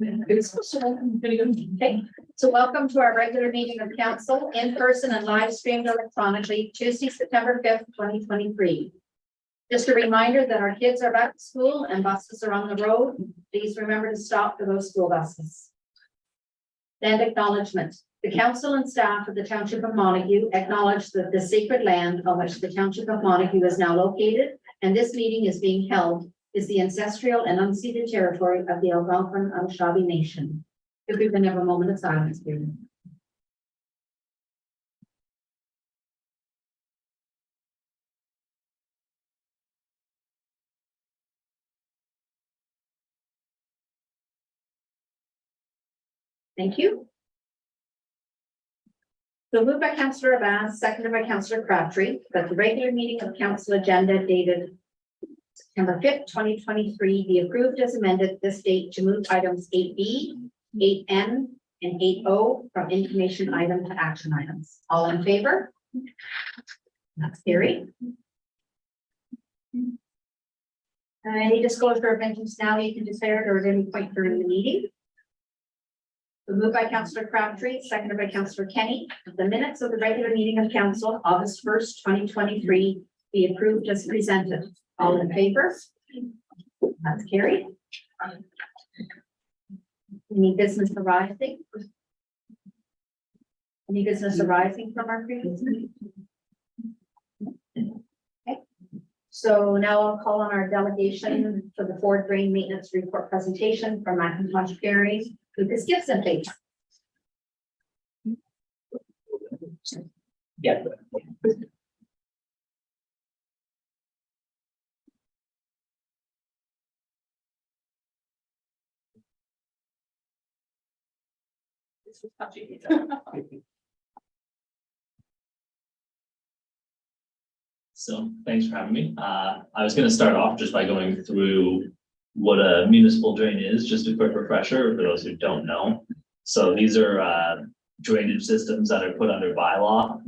Okay, so welcome to our regular meeting of council in person and live streamed electronically, Tuesday, September 5th, 2023. Just a reminder that our kids are back to school and buses are on the road. Please remember to stop for those school buses. Land acknowledgement. The council and staff of the Township of Montague acknowledge that the sacred land on which the Township of Montague is now located and this meeting is being held is the ancestral and unceded territory of the Algonquin Anishinaabe Nation. If we can have a moment of silence, please. Thank you. So moved by Councillor Abbas, seconded by Councillor Crabtree, that the regular meeting of council agenda dated September 5th, 2023 be approved as amended this date to move items 8B, 8N, and 8O from information item to action items. All in favor? That's carried. Any disclosure of vengeance now you can declare it or at any point during the meeting. So moved by Councillor Crabtree, seconded by Councillor Kenny. The minutes of the regular meeting of council, August 1st, 2023 be approved as presented. All in favor? That's carried. Any business arising? Any business arising from our previous meeting? Okay. So now I'll call on our delegation for the Ford Drain Maintenance Report presentation from McIntosh Perry. Lucas Gibson, please. Yeah. So thanks for having me. I was going to start off just by going through what a municipal drain is, just a quick refresher for those who don't know. So these are drainage systems that are put under bylaw.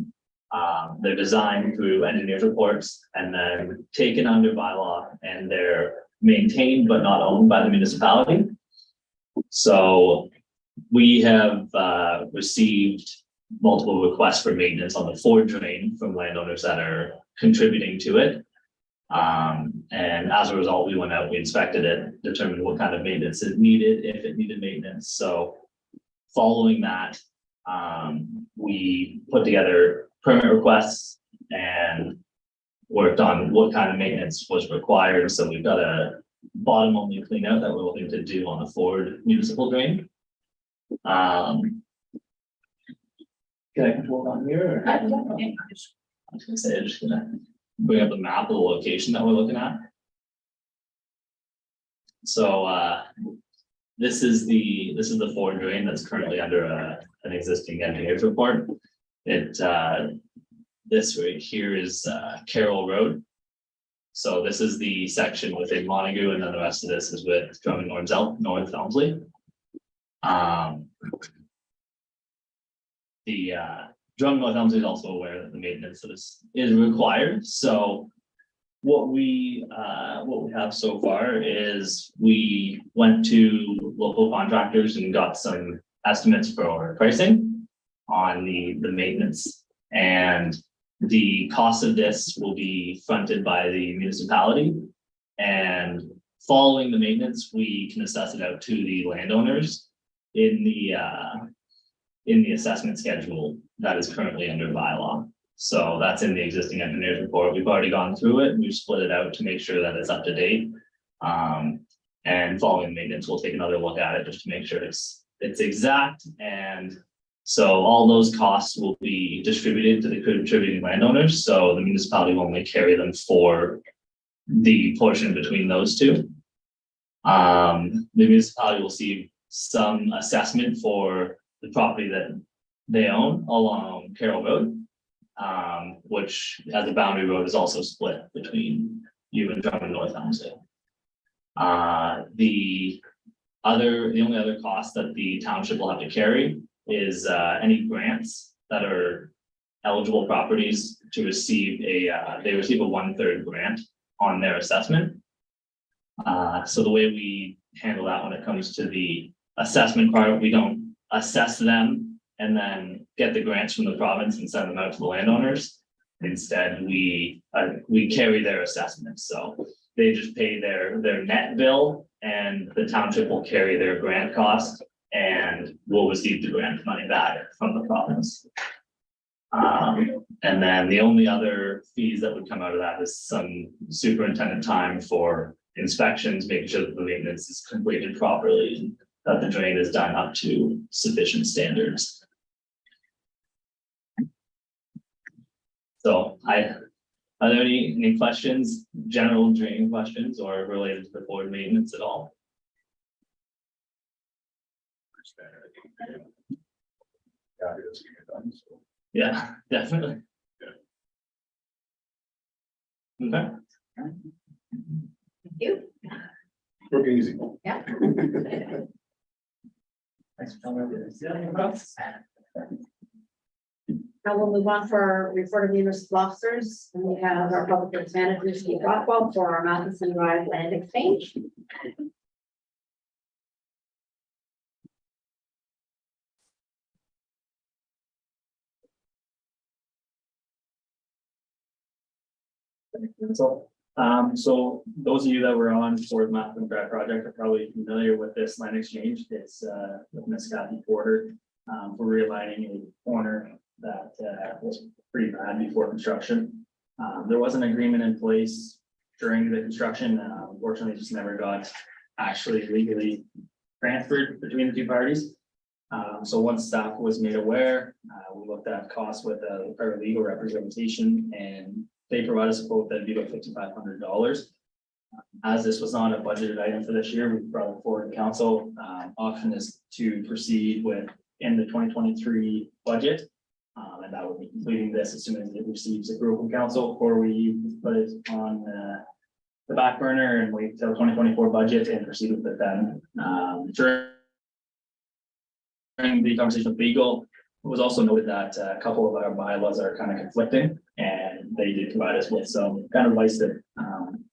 They're designed through engineers' reports and then taken under bylaw, and they're maintained but not owned by the municipality. So we have received multiple requests for maintenance on the Ford drain from landowners that are contributing to it. And as a result, we went out, we inspected it, determined what kind of maintenance is needed, if it needed maintenance. So following that, we put together permit requests and worked on what kind of maintenance was required. So we've got a bottom only clean out that we're looking to do on the Ford municipal drain. Can I control it on here? I was gonna say, I'm just gonna bring up the map of the location that we're looking at. So this is the Ford drain that's currently under an existing engineer's report. It this right here is Carroll Road. So this is the section within Montague, and then the rest of this is with Drummond North Elmsley. The Drummond North Elmsley is also aware that the maintenance of this is required. So what we have so far is we went to local contractors and got some estimates for pricing on the maintenance, and the cost of this will be fronted by the municipality. And following the maintenance, we can assess it out to the landowners in the assessment schedule that is currently under bylaw. So that's in the existing engineer's report. We've already gone through it. We've split it out to make sure that it's up to date. And following maintenance, we'll take another look at it just to make sure it's exact. And so all those costs will be distributed to the contributing landowners. So the municipality will only carry them for the portion between those two. The municipality will see some assessment for the property that they own along Carroll Road, which as a boundary road is also split between you and Drummond North Elmsley. The only other cost that the township will have to carry is any grants that are eligible properties to receive they receive a 1/3 grant on their assessment. So the way we handle that when it comes to the assessment part, we don't assess them and then get the grants from the province and send them out to the landowners. Instead, we carry their assessments, so they just pay their net bill and the township will carry their grant cost and we'll receive the grant money back from the province. And then the only other fees that would come out of that is some superintendent time for inspections, making sure that the maintenance is completed properly, and that the drain is done up to sufficient standards. So are there any questions, general drain questions or related to the board maintenance at all? Yeah, definitely. Okay. Thank you. Working easy. Yeah. Thanks for coming over here. Now we'll move on for our report of municipal officers, and we have our public works manager, Steve Rockwell, for our Matheson Drive land exchange. So those of you that were on for the Matheson Drive project are probably familiar with this land exchange. It's with Miss Kathy Porter for realigning a corner that was pretty bad before construction. There was an agreement in place during the construction, unfortunately, it just never got actually legally transferred between the two parties. So once staff was made aware, we looked at costs with our legal representation, and they provided us a quote that'd be about $5,500. As this was not a budgeted item for this year, we brought it forward to council. Option is to proceed with in the 2023 budget. And that would be completing this as soon as it receives approval from council, or we put it on the back burner and wait till 2024 budget and proceed with it then. During the conversation with legal, it was also noted that a couple of our bylaws are kind of conflicting, and they did provide us with some kind of advice that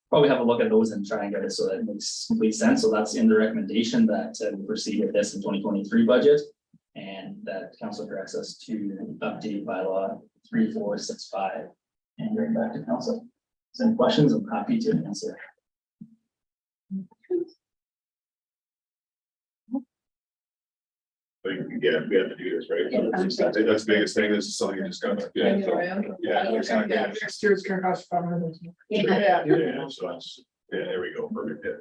probably have a look at those and try and get it so that it makes complete sense. So that's in the recommendation that we proceed with this in 2023 budget, and that council directs us to update bylaw 3465 and bring back to council. So any questions, I'm happy to answer. But yeah, we have to do this, right? That's the biggest thing. This is something you just gotta, yeah. So, yeah. Next year's gonna cost $500. Yeah. Yeah, so that's, yeah, there we go, perfect, yeah.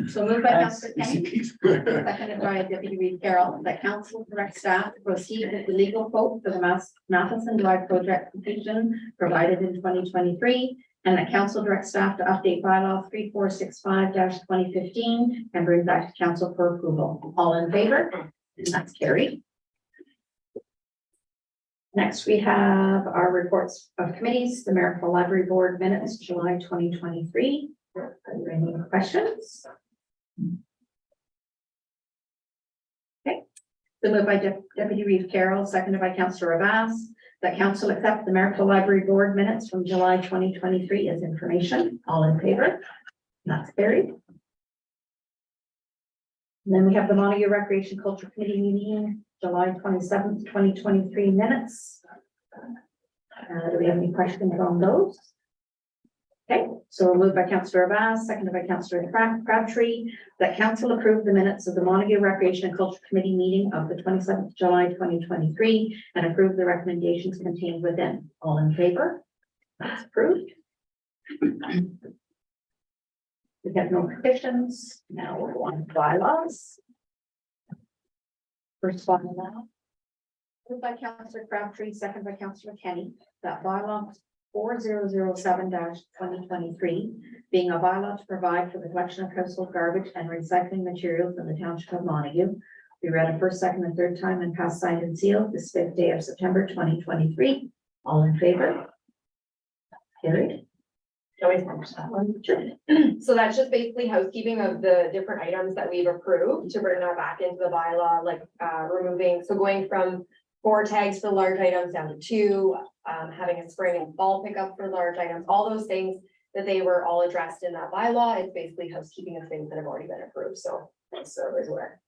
So moved by Councillor Kenny, seconded by Deputy Reed Carroll, that council direct staff to proceed with the legal quote for the Matheson Drive project completion provided in 2023, and that council direct staff to update bylaw 3465-2015 and bring back to council for approval. All in favor? That's carried. Next, we have our reports of committees, the Mayorville Library Board minutes, July 2023. Are there any questions? Okay, so moved by Deputy Reeve Carroll, seconded by Councillor Abbas, that council accept the Mayorville Library Board minutes from July 2023 as information. All in favor? That's carried. And then we have the Montague Recreation Culture Committee meeting, July 27th, 2023 minutes. Do we have any questions on those? Okay, so moved by Councillor Abbas, seconded by Councillor Crabtree, that council approved the minutes of the Montague Recreation and Culture Committee meeting of the 27th July 2023 and approved the recommendations contained within. All in favor? That's approved. We have no petitions. Now we're on bylaws. First bylaw. Moved by Councillor Crabtree, seconded by Councillor Kenny, that bylaw 4007-2023, being a bylaw to provide for the collection of household garbage and recycling materials in the township of Montague. We read it first, second, and third time and passed, signed, and sealed this 5th day of September 2023. All in favor? Carried. Always manage that one. Sure. So that's just basically housekeeping of the different items that we've approved to bring that back into the bylaw, like removing, so going from 4 tags for large items down to 2, having a spring and fall pickup for large items, all those things that they were all addressed in that bylaw. It's basically housekeeping of things that have already been approved, so everybody's aware.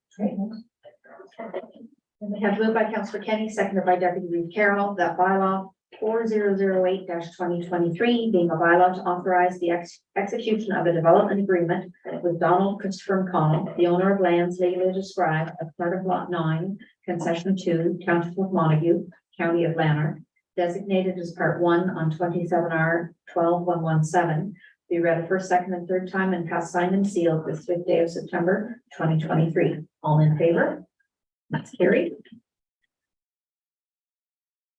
We have moved by Councillor Kenny, seconded by Deputy Reeve Carroll, that bylaw 4008-2023, being a bylaw to authorize the execution of a development agreement with Donald Christopher McConnell, the owner of lands legally described as part of Lot 9, Concession 2, Township of Montague, County of Lanark, designated as Part 1 on 27R 12117, be read a first, second, and third time and passed, signed, and sealed this 5th day of September 2023. All in favor? That's carried.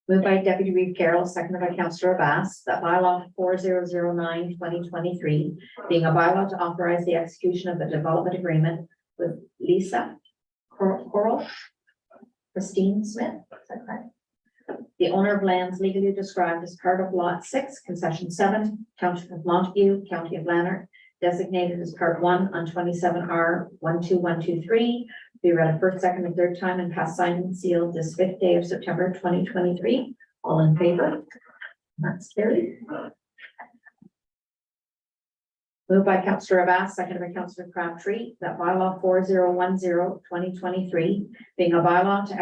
Moved by Deputy Reeve Carroll, seconded by Councillor Abbas, that bylaw 4009-2023, being a bylaw to authorize the execution of the development agreement with Lisa Coral, Christine Smith, is that correct? The owner of lands legally described as part of Lot 6, Concession 7, Township of Montague, County of Lanark, designated as Part 1 on 27R 12123, be read a first, second, and third time and passed, signed, and sealed this 5th day of September 2023. All in favor? That's carried. Moved by Councillor Abbas, seconded by Councillor Crabtree, that bylaw 4010-2023, being a bylaw to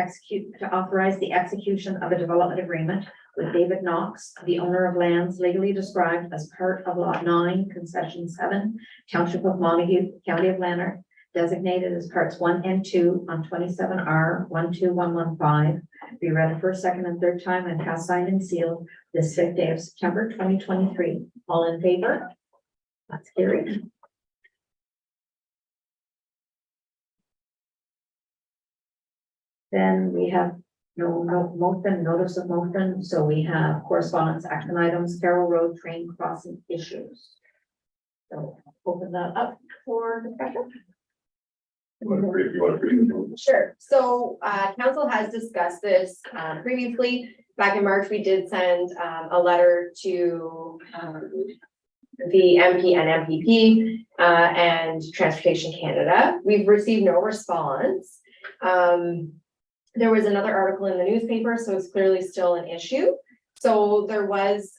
authorize the execution of a development agreement with David Knox, the owner of lands legally described as part of Lot 9, Concession 7, Township of Montague, County of Lanark, designated as Parts 1 and 2 on 27R 12115, be read a first, second, and third time and passed, signed, and sealed this 5th day of September 2023. All in favor? That's carried. Then we have no motion, notice of motion, so we have correspondence, action items, Carroll Road train crossing issues. So open that up for discussion. If you want to read it. Sure. So council has discussed this previously. Back in March, we did send a letter to the MP and MPP and Transportation Canada. We've received no response. There was another article in the newspaper, so it's clearly still an issue. So there was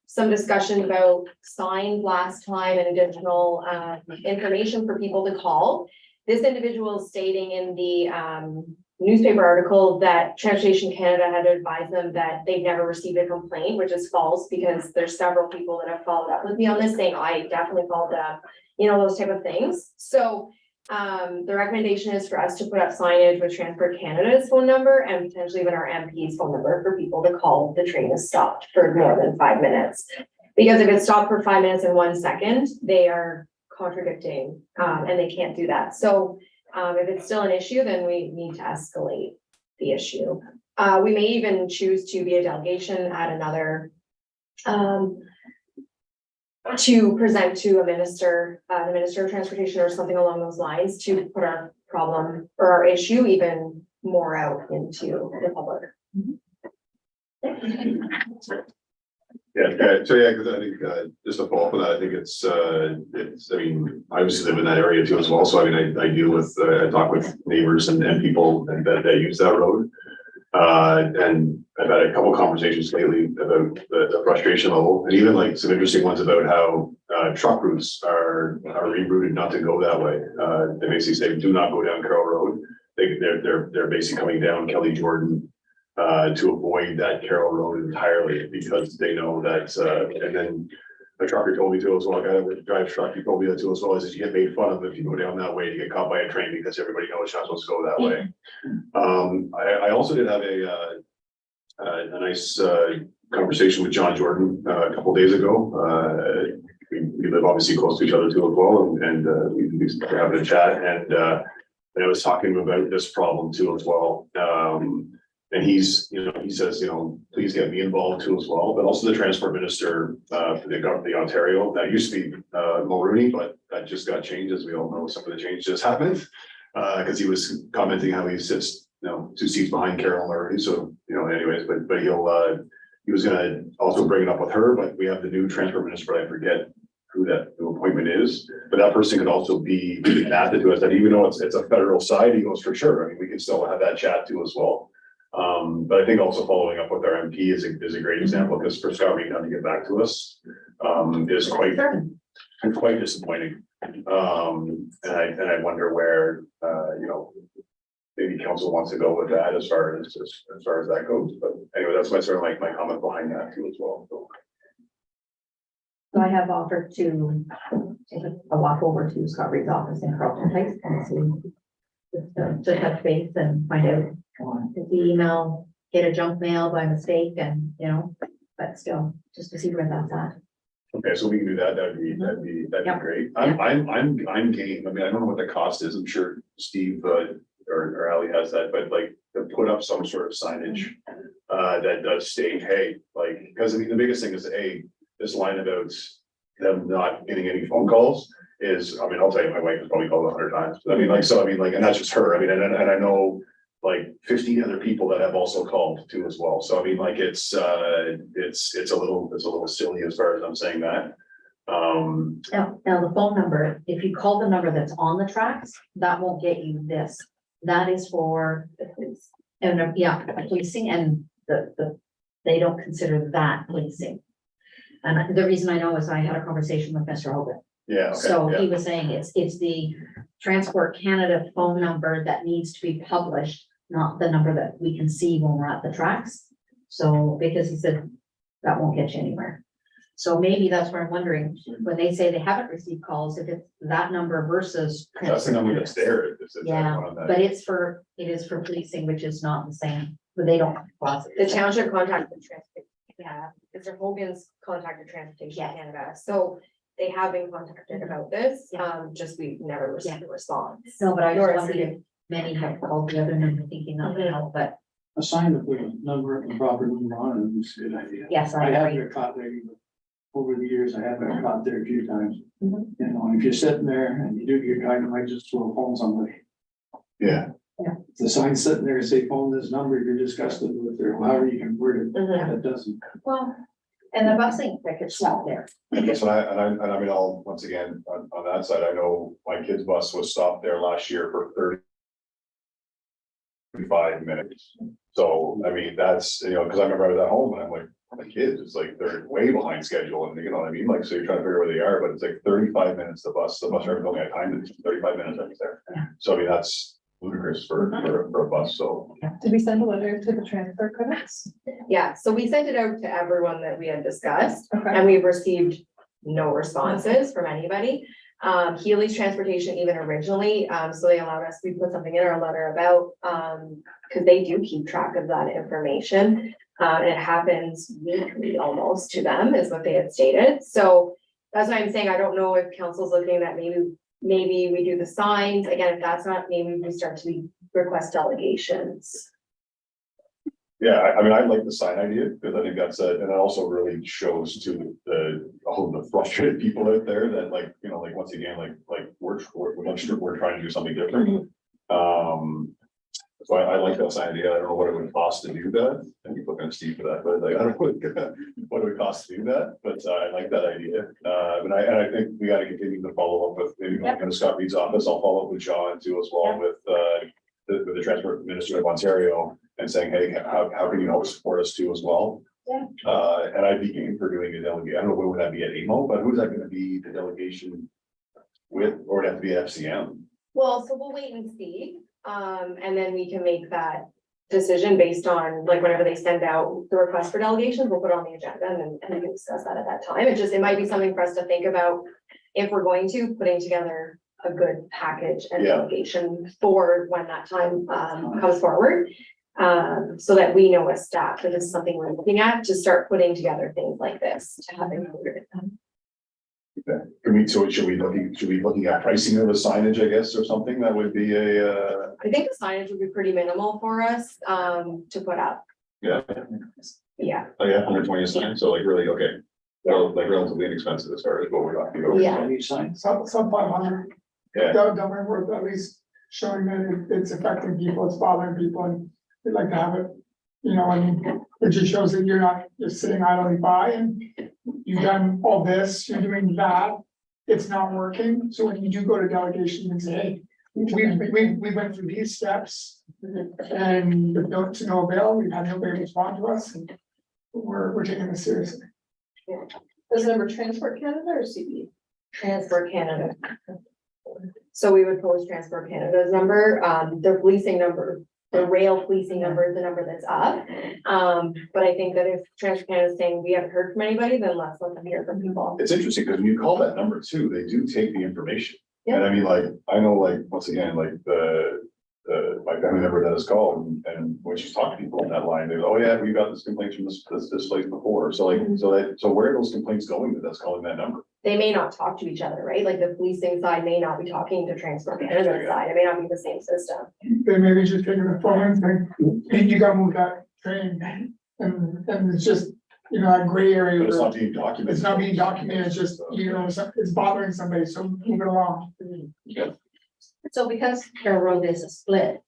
some discussion about signs last time and additional information for people to call. This individual is stating in the newspaper article that Transportation Canada had advised them that they've never received a complaint, which is false because there's several people that have followed up with me on this saying, I definitely followed up, you know, those type of things. So the recommendation is for us to put up signage with Transport Canada's phone number and potentially even our MP's phone number for people to call if the train is stopped for more than 5 minutes. Because if it's stopped for 5 minutes and 1 second, they are contradicting and they can't do that. So if it's still an issue, then we need to escalate the issue. We may even choose to be a delegation at another to present to a minister, the Minister of Transportation or something along those lines to put our problem or our issue even more out into the public. Yeah, so yeah, because I think just to follow up on that, I think it's, I mean, I obviously live in that area too as well. So I mean, I deal with, I talk with neighbors and people that use that road. And I've had a couple of conversations lately about the frustration level and even like some interesting ones about how truck routes are rerouted not to go that way. They basically say, do not go down Carroll Road. They're basically coming down Kelly Jordan to avoid that Carroll Road entirely because they know that, and then the trucker told me too as well, a guy that drives truck, he told me that too as well, is you get made fun of if you go down that way, you get caught by a train because everybody knows you're not supposed to go that way. I also did have a nice conversation with John Jordan a couple days ago. We live obviously close to each other too as well, and we were having a chat, and I was talking to him about this problem too as well. And he's, you know, he says, you know, please get me involved too as well, but also the transport minister for the Ontario. That used to be Mulrooney, but that just got changed, as we all know. Some of the change just happened because he was commenting how he sits, you know, 2 seats behind Carol Mulrooney. So, you know, anyways, but he was gonna also bring it up with her. But we have the new transport minister, but I forget who that new appointment is. But that person could also be added to us. That even though it's a federal side, he goes for sure. I mean, we can still have that chat too as well. But I think also following up with our MP is a great example because for Scott Reed not to get back to us. is quite disappointing. And I wonder where, maybe council wants to go with that as far as that goes, but anyway, that's my sort of like my comment behind that too as well, so. So I have offered to take a walk over to Scott Reed's office in Carlton Heights and see. To touch base and find out if the email, get a junk mail by mistake and, but still, just to see where that's at. Okay, so we can do that, that'd be Yep. great. I'm game, I mean, I don't know what the cost is, I'm sure Steve, or Ali has that, but like, to put up some sort of signage. That does state, hey, like, because I mean, the biggest thing is, this line about them not getting any phone calls is, I mean, I'll tell you, my wife has probably called 100 times, I mean, like, and that's just her, I mean, and I know. Like 15 other people that have also called too as well, so I mean, like, it's a little silly as far as I'm saying that. Now, the phone number, if you call the number that's on the tracks, that won't get you this. That is for, policing, and they don't consider that policing. And the reason I know is I had a conversation with Mr. Holden. Yeah. Okay, So yeah. he was saying it's the Transport Canada phone number that needs to be published, not the number that we can see when we're at the tracks. So, because he said that won't get you anywhere. So maybe that's where I'm wondering, when they say they haven't received calls, if it's that number versus. That's the number that's there. It's that Yeah, one on that. but it is for policing, which is not the same, but they don't. The township contacted transport, Mr. Hogan's contacted Transportation Yeah. Canada, so they have been contacted about this, just we've never received a response. No, but I Nor was is wondering it- if many have called the other number thinking that would help, but A sign that with a number and proper number on it is a good idea. yes, I I have agree. been caught there, over the years, I have been caught there a few times. Mhm. And if you're sitting there and you do get caught, you might just throw a phone somebody. Yeah, If the sign's sitting there, say phone this number, you're disgusted with it, or however you can word it, Mhm. that doesn't. Well, and the busing tickets out there. yes, and I mean, I'll, once again, on that side, I know my kid's bus was stopped there last year for 35 minutes. So, I mean, that's, because I remember I was at home and I'm like, my kids, it's like, they're way behind schedule, and you know what I mean, like, so you're trying to figure where they are, but it's like 35 minutes, the bus driver only had time to 35 minutes, I was there. So, I mean, that's ludicrous for a bus, so. Did we send a letter to the transfer credits? Yeah, so we sent it out to everyone that we had discussed, Okay. and we've received no responses from anybody. Healy's Transportation even originally, so they allowed us, we put something in our letter about, because they do keep track of that information. And it happens weekly almost to them, is what they had stated, so that's why I'm saying, I don't know if council's looking at maybe we do the signs, again, if that's not, maybe we start to request delegations. Yeah, I mean, I like the sign idea, because I think that's and it also really shows to all the frustrated people out there that, like, like, once again, like we're trying to do something different. So I like that sign idea. I don't know what it would cost to do that. And you looking at Steve for that, but like, I don't know what it would cost to do that, but I like that idea. And I think we got to continue to follow up with, maybe going to Scott Reed's office. I'll follow up with John too as well, with the Transport Minister of Ontario, and saying, hey, how can you help support us too as well? Yeah. And I'd be game for doing a delegate. I don't know, where would that be at AMO, but who's that gonna be the delegation with, or would it have to be FCM? Well, so we'll wait and see, and then we can make that decision based on, like, whenever they send out the request for delegations, we'll put it on the agenda and we can discuss that at that time. It might be something for us to think about if we're going to putting together a good package and Yeah. delegation for when that time comes forward. So that we know as staff that this is something we're looking at, to start putting together things like this to have included. So should we be looking at pricing of the signage, I guess, or something that would be a, I think the signage would be pretty minimal for us to put up. yeah, Yeah, 120 a sign, so like really, okay. Well, like relatively inexpensive as far as what we're talking about. Yeah. Any sign? Some 500, Yeah, that might worth at least showing that it's affecting people, it's bothering people, and we'd like to have it. It just shows that you're not just sitting idly by, and you've done all this, you're doing that. It's not working, so when you do go to delegation and say, hey, we went through these steps. And to no avail, we've had nobody respond to us, and we're taking this seriously. Is the number Transport Canada or CB? Transport Canada. So we would post Transport Canada's number, the policing number, the rail policing number is the number that's up. But I think that if Transport Canada is saying we haven't heard from anybody, then let's let them hear from people. It's interesting because when you call that number too, they do take the information. And I mean, like, I know, like, once again, like my family member that has called and when she's talked to people on that line, they're, oh yeah, we got this complaint from this place before. So like, so where are those complaints going that's calling that number? They may not talk to each other, right? Like the policing side may not be talking to Transport Canada side. It may not be the same system. They maybe just taking the phone and saying, hey, you gotta move that train. And it's just, you know, a gray area. But it's where not being documented. It's not being documented, it's just, you know, it's bothering somebody, so move it along. So because Carroll Road is a split,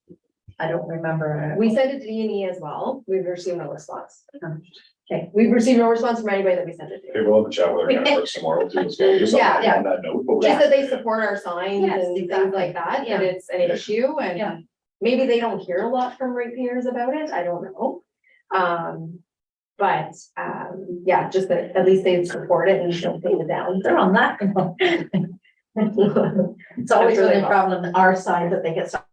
I don't remember. We sent it to D&E as well. We've received no response. Okay. We've received no response from anybody that we sent it to. Okay, we'll have a chat with our counterparts tomorrow too. As well, just on Yeah, on that note. but Just that they support our signs Yes, and exactly. things like that, Yeah. that it's an issue Yeah. and maybe they don't hear a lot from ratepayers about it. I don't know. But yeah, just that at least they support it and don't take it down. They're on that. It's always really a problem on our side that they get stuck.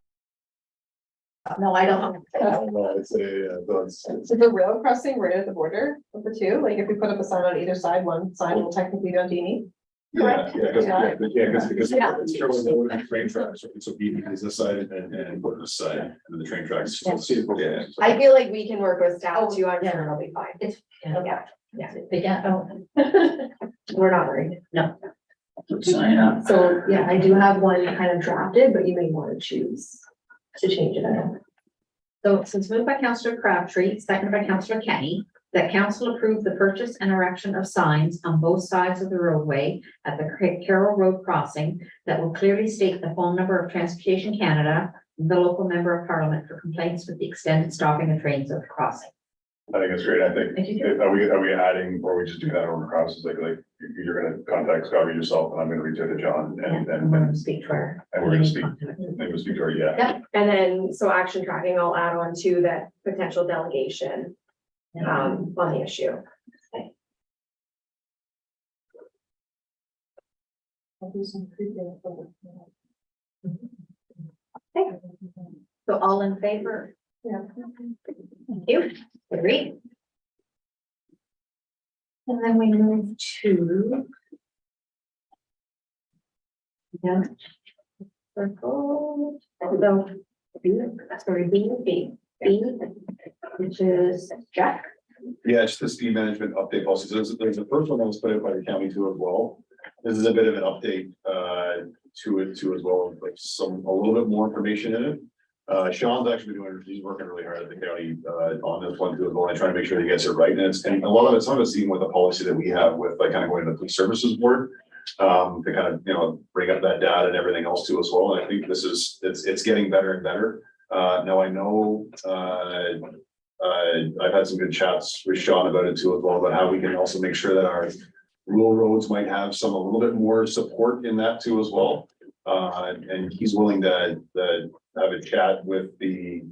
No, I don't. I don't know, it's Is the rail crossing right at the border of the two? Like if we put up a sign on either side, one sign will technically be on D&E? yeah, because Yeah. it's showing the train tracks, so B is this side and put this side, and then the train tracks. Yeah. I feel like we can work with staff Oh, too. I'm yeah. sure it'll be fine. It's, Yeah, we're not worried. Sign up. So, yeah, I do have one kind of drafted, but you may want to choose to change it. I don't know. So since moved by Councillor Crabtree, seconded by Councillor Kenny, that council approve the purchase and erection of signs on both sides of the roadway at the Carroll Road crossing that will clearly state the phone number of Transportation Canada, the local member of parliament for complaints with the extended stopping of trains at the crossing. I think it's great, I think, Thank you. are we adding, or we just do that over across, like, you're gonna contact Scott or yourself, and I'm gonna reach out to John, and I'm going to speak to her. we're gonna speak, maybe speak to her, yeah. Yep, and then, so action tracking, I'll add on to that potential delegation, on the issue. So all in favor? Yeah. Thank you. Agreed. And then we move to. Yeah. Circle. So, sorry, B, which is Jack. Yeah, it's the speed management update policy. So there's the first one that was put out by the county too as well. This is a bit of an update to it too as well, like a little bit more information in it. Sean's actually he's working really hard at the county on this one too as well, and trying to make sure he gets it right. And a lot of it's some of it's even with the policy that we have with like kind of going to the police services board. To kind of, bring up that data and everything else too as well. And I think this is, it's getting better and better. Now I know I've had some good chats with Sean about it too as well, about how we can also make sure that our rural roads might have a little bit more support in that too as well. And he's willing to have a chat with the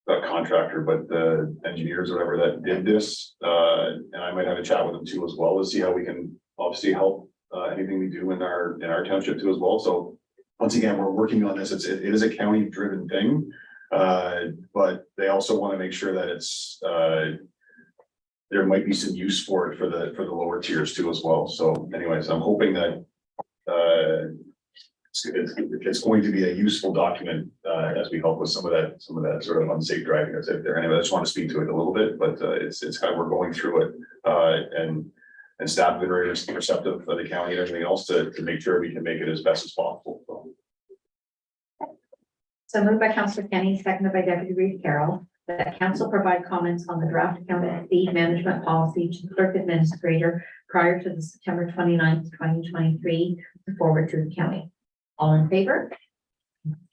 not contractor, but the engineers or whatever that did this. And I might have a chat with them too as well to see how we can obviously help anything we do in our township too as well. So once again, we're working on this. It is a county driven thing. But they also want to make sure that it's there might be some use for it for the lower tiers too as well. So anyways, I'm hoping that it's going to be a useful document as we help with some of that sort of unsafe driving that's out there. Anyway, I just want to speak to it a little bit, but it's kind of, we're going through it and staff have been very receptive for the county and everything else to make sure we can make it as best as possible. So moved by Councillor Kenny, seconded by Deputy Reeve Carroll, that council provide comments on the draft account fee management policy to the clerk administrator prior to the September 29th, 2023, to forward to the county. All in favor?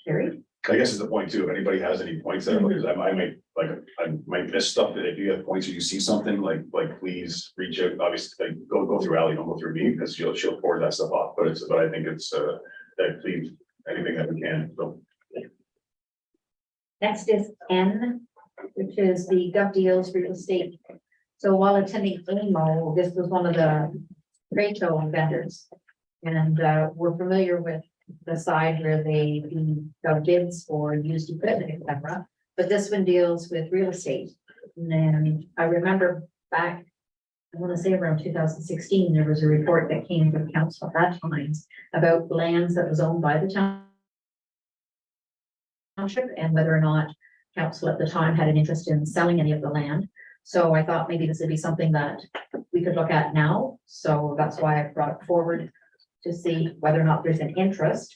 Carried. I guess is the point too, if anybody has any points there, because I might miss stuff, that if you have points or you see something, like please reach out, obviously, like go through Ally, don't go through me, because she'll forward that stuff off, but I think it's that please, anything that we can, so. Next is N, which is the Gov Deals Real Estate So while attending AMO, this was one of the trade show vendors. And we're familiar with the side where they the bids for used equipment, et cetera. But this one deals with real estate. And then I remember back, I want to say around 2016, there was a report that came from council at that time about lands that was owned by the township and whether or not council at the time had an interest in selling any of the land. So I thought maybe this would be something that we could look at now. So that's why I brought it forward to see whether or not there's an interest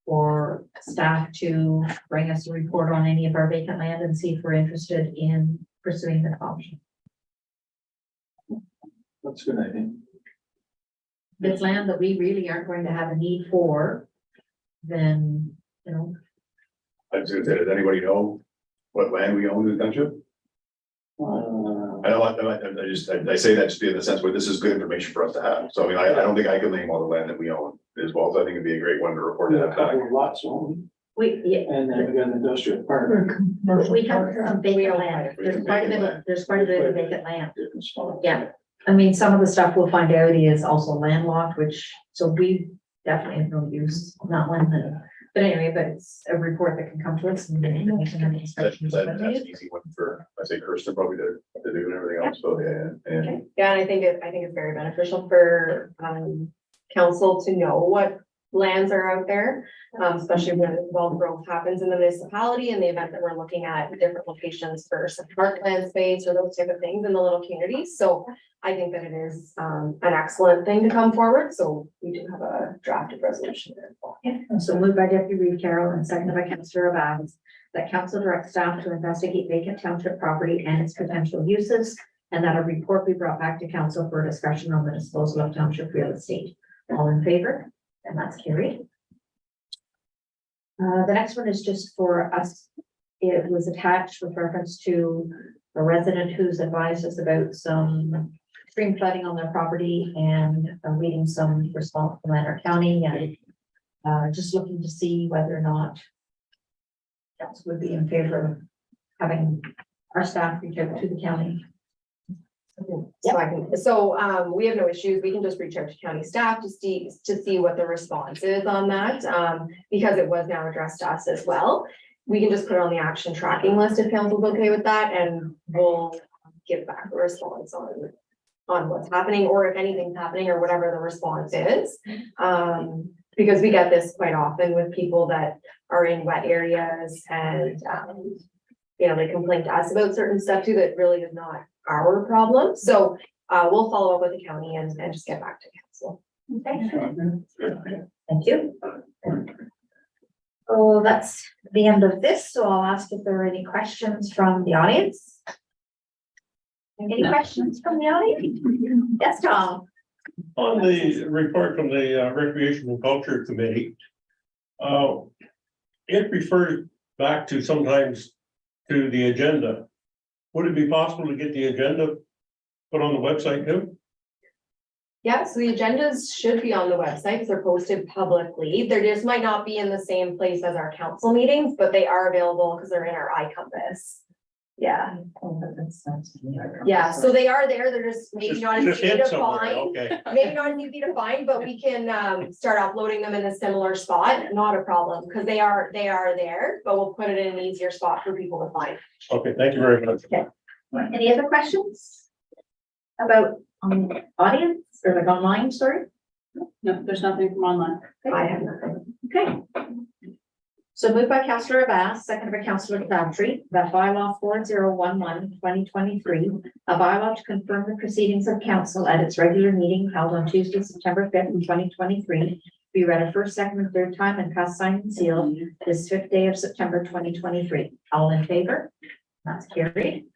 for staff to bring us a report on any of our vacant land and see if we're interested in pursuing that option. That's good, I think. If it's land that we really aren't going to have a need for, then, you know, I was gonna say, does anybody know what land we own in the township? I know, I say that just in the sense where this is good information for us to have. So I mean, I don't think I can name all the land that we own as well. So I think it'd be a great one to report We to have a that back. couple of lots only, yeah, and then we got an industrial park, Commercial we have park, some vacant land. There's quite a bit of, there's quite a bit of vacant land. different spots. Yeah. I mean, some of the stuff we'll find out is also landlocked, which, so we definitely have no use on that one. But anyway, but it's a report that can come to us and then we can have inspections. That's an easy one for, I say Kirsten probably to do and everything else. So yeah, and Yeah, and I think it's very beneficial for, council to know what lands are out there. Especially when growth happens in the municipality in the event that we're looking at different locations for some parkland space or those type of things in the little communities. So I think that it is, an excellent thing to come forward. So we do have a drafted resolution there. Yeah, and so moved by Deputy Reed Carroll and seconded by Councillor Abad, that council direct staff to investigate vacant township property and its potential uses, and that a report be brought back to council for discussion on the disposal of township real estate. All in favor? And that's carried. The next one is just for us. It was attached with reference to a resident who's advised us about some stream flooding on their property and awaiting some response from Lanark County and just looking to see whether or not council would be in favor of having our staff reach out to the county. So we have no issues. We can just reach out to county staff to see what the response is on that, because it was now addressed to us as well. We can just put it on the action tracking list if council's okay with that, and we'll give back a response on what's happening, or if anything's happening, or whatever the response is. Because we get this quite often with people that are in wet areas and, you know, they complain to us about certain stuff too, that really is not our problem. So, we'll follow up with the county and just get back to council. Okay. Thank you. Oh, that's the end of this, so I'll ask if there are any questions from the audience. Any questions from the audience? Yes, Tom. On the report from the Recreation and Culture Committee, it refers back to sometimes to the agenda. Would it be possible to get the agenda put on the website too? Yeah, so the agendas should be on the website because they're posted publicly. They just might not be in the same place as our council meetings, but they are available because they're in our iCompass. Yeah, yeah, so they are there. They're just maybe not as Just easy hit to somewhere, find. okay. Maybe not as easy to find, but we can start uploading them in a similar spot, not a problem, because they are there, but we'll put it in an easier spot for people to find. Okay, thank you very much. Any other questions about audience or like online, sorry? No, there's nothing from online. I have nothing. Okay. So moved by Councillor Abbas, seconded by Councillor Crabtree, that bylaw 4011/2023, a bylaw to confirm the proceedings of council at its regular meeting held on Tuesday, September 5th, 2023, be read a first, second, and third time and passed, signed, and sealed this 5th day of September 2023. All in favor? That's carried.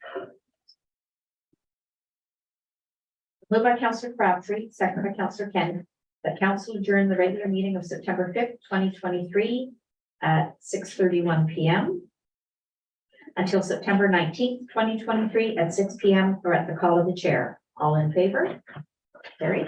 Moved by Councillor Crabtree, seconded by Councillor Kent, that council adjourn the regular meeting of September 5th, 2023 at 6:31 p.m. until September 19th, 2023 at 6 p.m. or at the call of the chair. All in favor? Carried.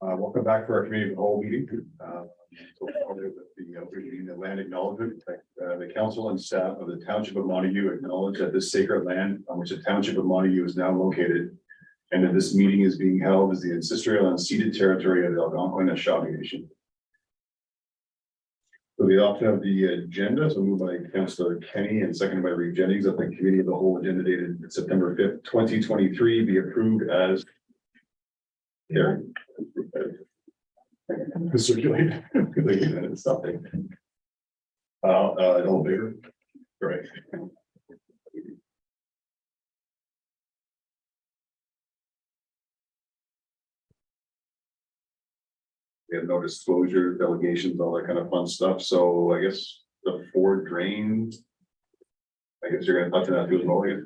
Welcome back for our committee of the whole meeting. So the land acknowledgement, the council and staff of the township of Montague acknowledge that this sacred land on which the township of Montague is now located, and that this meeting is being held as the ancestral and ceded territory of the Algonquin and Shawnee Nation. So the option of the agenda, so moved by Councillor Kenny and seconded by Reeve Jennings, that the committee of the whole agenda dated September 5th, 2023 be approved as there. Circulate. Something. All in favor? Right. We have no disclosure, delegations, all that kind of fun stuff. So I guess the Ford drain. I guess you're gonna touch on that too as well, I guess.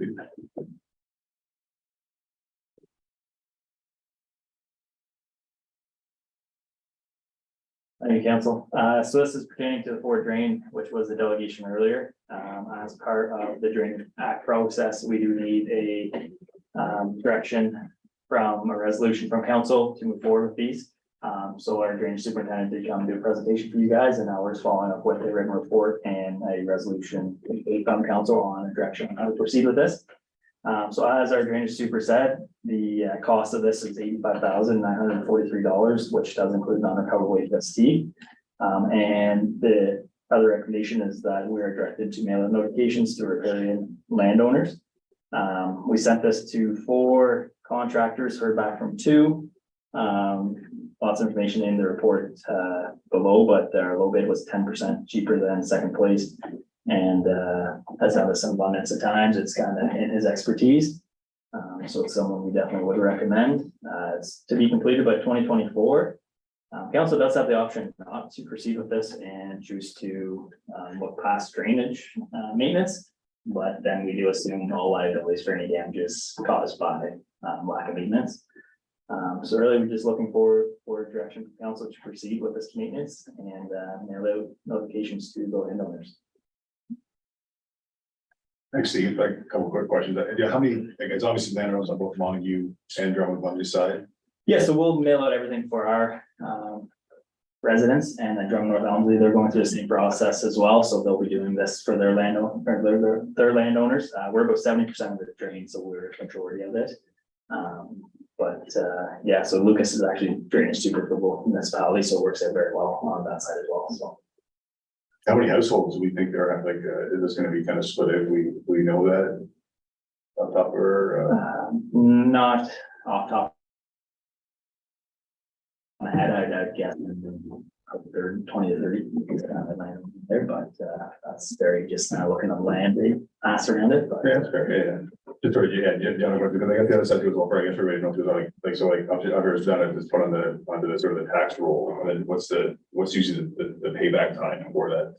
Thank you, council. So this is pertaining to the Ford drain, which was the delegation earlier. As part of the Drain Act process, we do need a direction from a resolution from council to move forward with these. So our drainage superintendent did come do a presentation for you guys, and now we're just following up with a written report and a resolution from council on a direction on how to proceed with this. So as our drainage super said, the cost of this is $85,943, which does include non-recoverable HST. And the other recommendation is that we are directed to mail out notifications to riparian landowners. We sent this to 4 contractors, heard back from 2. Lots of information in the report below, but our low bid was 10% cheaper than second place. And has had some abundance at times. It's kind of in his expertise. So it's someone we definitely would recommend. It's to be completed by 2024. Council does have the option not to proceed with this and choose to look past drainage maintenance. But then we do assume no liabilities for any damages caused by lack of maintenance. So really, we're just looking for direction from council to proceed with this maintenance and mail out notifications to the landowners. Thanks, Steve. Like a couple quick questions. Yeah, how many, I guess obviously landowners on both Montague and Drummond on this side? Yeah, so we'll mail out everything for our residents, and then Drummond North Elmsley, they're going through the same process as well, so they'll be doing this for their landowner, or their landowners. We're about 70% of the drain, so we're a majority of it. Yeah, so Lucas is actually drainage super for both municipalities, so it works out very well on that side as well. So How many households do we think there are? Like, is this gonna be kind of split if we know that? On top or, not off top of my head, I'd guess 20 to 30 there, but that's very just now looking at the land they pass around it. But yeah, that's fair, yeah. Just sort of, yeah, because I got the other side too as well, I guess everybody knows, like, so like, after it's done, it's put on onto the sort of the tax roll, and then what's usually the payback time for that?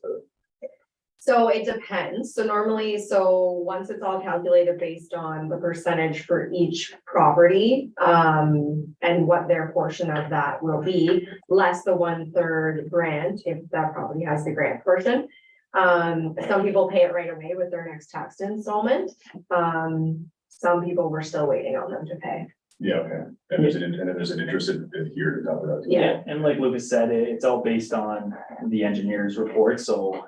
So it depends. So normally, once it's all calculated based on the percentage for each property, and what their portion of that will be, less the 1/3 grant, if that property has the grant portion. Some people pay it right away with their next tax installment. Some people were still waiting on them to pay. Yeah, okay. And there's an interest in here to talk about. Yeah. And like Lucas said, it's all based on the engineer's report. So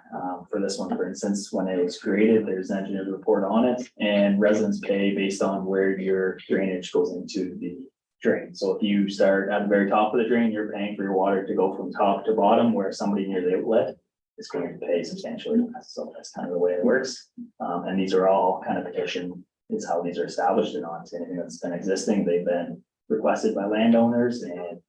for this one, for instance, when it was created, there's an engineer's report on it, and residents pay based on where your drainage goes into the drain. So if you start at the very top of the drain, you're paying for your water to go from top to bottom, where somebody near the outlet is going to pay substantially less. So that's kind of the way it works. And these are all kind of petition is how these are established, and not anything that's been existing. They've been requested by landowners, and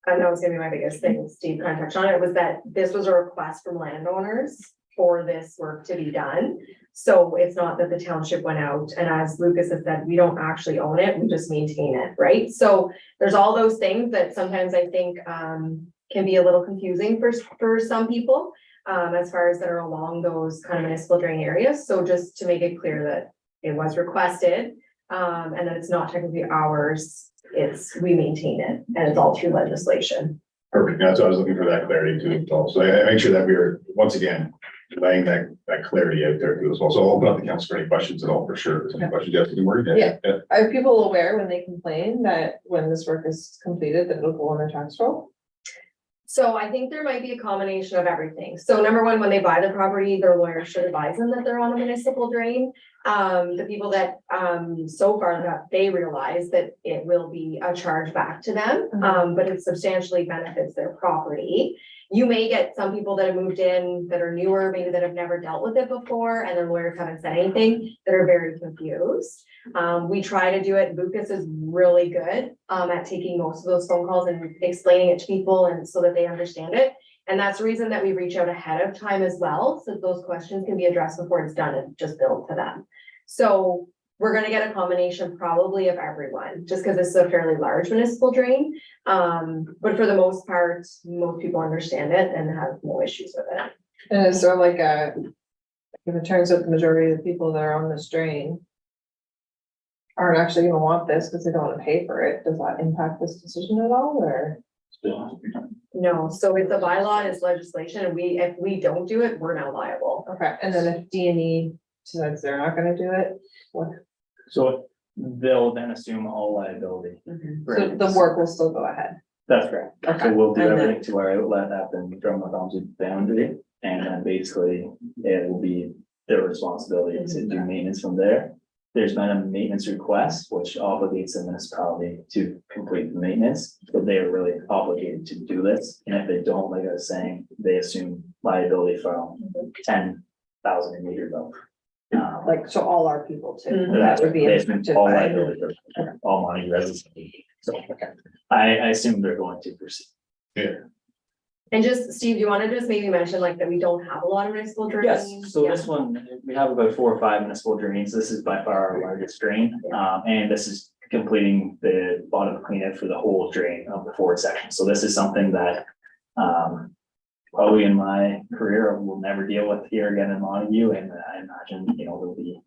that was gonna be my biggest thing, Steve kind of touched on it, was that this was a request from landowners for this work to be done. So it's not that the township went out, and as Lucas has said, we don't actually own it, we just maintain it, right? So there's all those things that sometimes I think can be a little confusing for some people. As far as that are along those kind of municipal drain areas. So just to make it clear that it was requested, and that it's not technically ours, we maintain it, and it's all through legislation. Perfect. That's what I was looking for, that clarity too. So I make sure that we're, once again, laying that clarity out there too as well. So I'll open up the council for any questions at all, for sure. If there's any questions you have to do, Marty? Yeah. Are people aware when they complain that when this work is completed, that it'll go on their tax roll? So I think there might be a combination of everything. So number one, when they buy the property, their lawyer should advise them that they're on a municipal drain. The people that, so far that they realize that it will be a charge back to them, but it substantially benefits their property. You may get some people that have moved in that are newer, maybe that have never dealt with it before, and their lawyers haven't said anything, that are very confused. We try to do it. Lucas is really good at taking most of those phone calls and explaining it to people and so that they understand it. And that's the reason that we reach out ahead of time as well, so those questions can be addressed before it's done and just billed to them. So we're gonna get a combination probably of everyone, just because this is a fairly large municipal drain. But for the most part, most people understand it and have no issues with it. And is there like a, if it turns out the majority of the people that are on this drain aren't actually gonna want this because they don't want to pay for it, does that impact this decision at all, or? No, so it's a bylaw, it's legislation, and if we don't do it, we're now liable. Okay, and then if D&E decides they're not gonna do it, what, So they'll then assume all liability. so the work will still go ahead? That's correct. Okay. So we'll do And then- everything to our outlet at the Drummond Boundary boundary, and then basically it will be their responsibility to do maintenance from there. There's been a maintenance request, which obligates the municipality to complete the maintenance, but they are really obligated to do this. And if they don't, like I was saying, they assume liability from 10,000 meters up. Like, so all our people too, Mhm. that would be They assume impacted all by. liability for all money residents. So, I assume they're going to proceed. And just, Steve, do you want to just maybe mention like that we don't have a lot of municipal drains? Yes, so Yeah. this one, we have about 4 or 5 municipal drains. This is by far our largest drain. And this is completing the bottom cleanup for the whole drain of the forward section. So this is something that probably in my career will never deal with here again in Montague. And I imagine, there'll be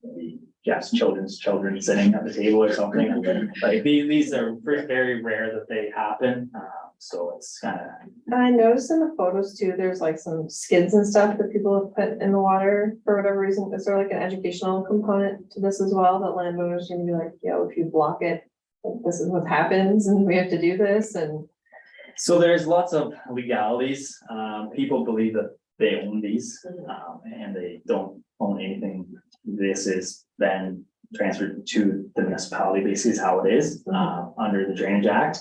maybe Jeff's children sitting at the table or something. Like these are very rare that they happen. So it's kind of, And I noticed in the photos too, there's like some skids and stuff that people have put in the water for whatever reason. Is there like an educational component to this as well, that landowners can be like, if you block it, this is what happens and we have to do this and. so there's lots of legalities. People believe that they own these, and they don't own anything. This is then transferred to the municipality, basically is how it is, under the Drainage Act.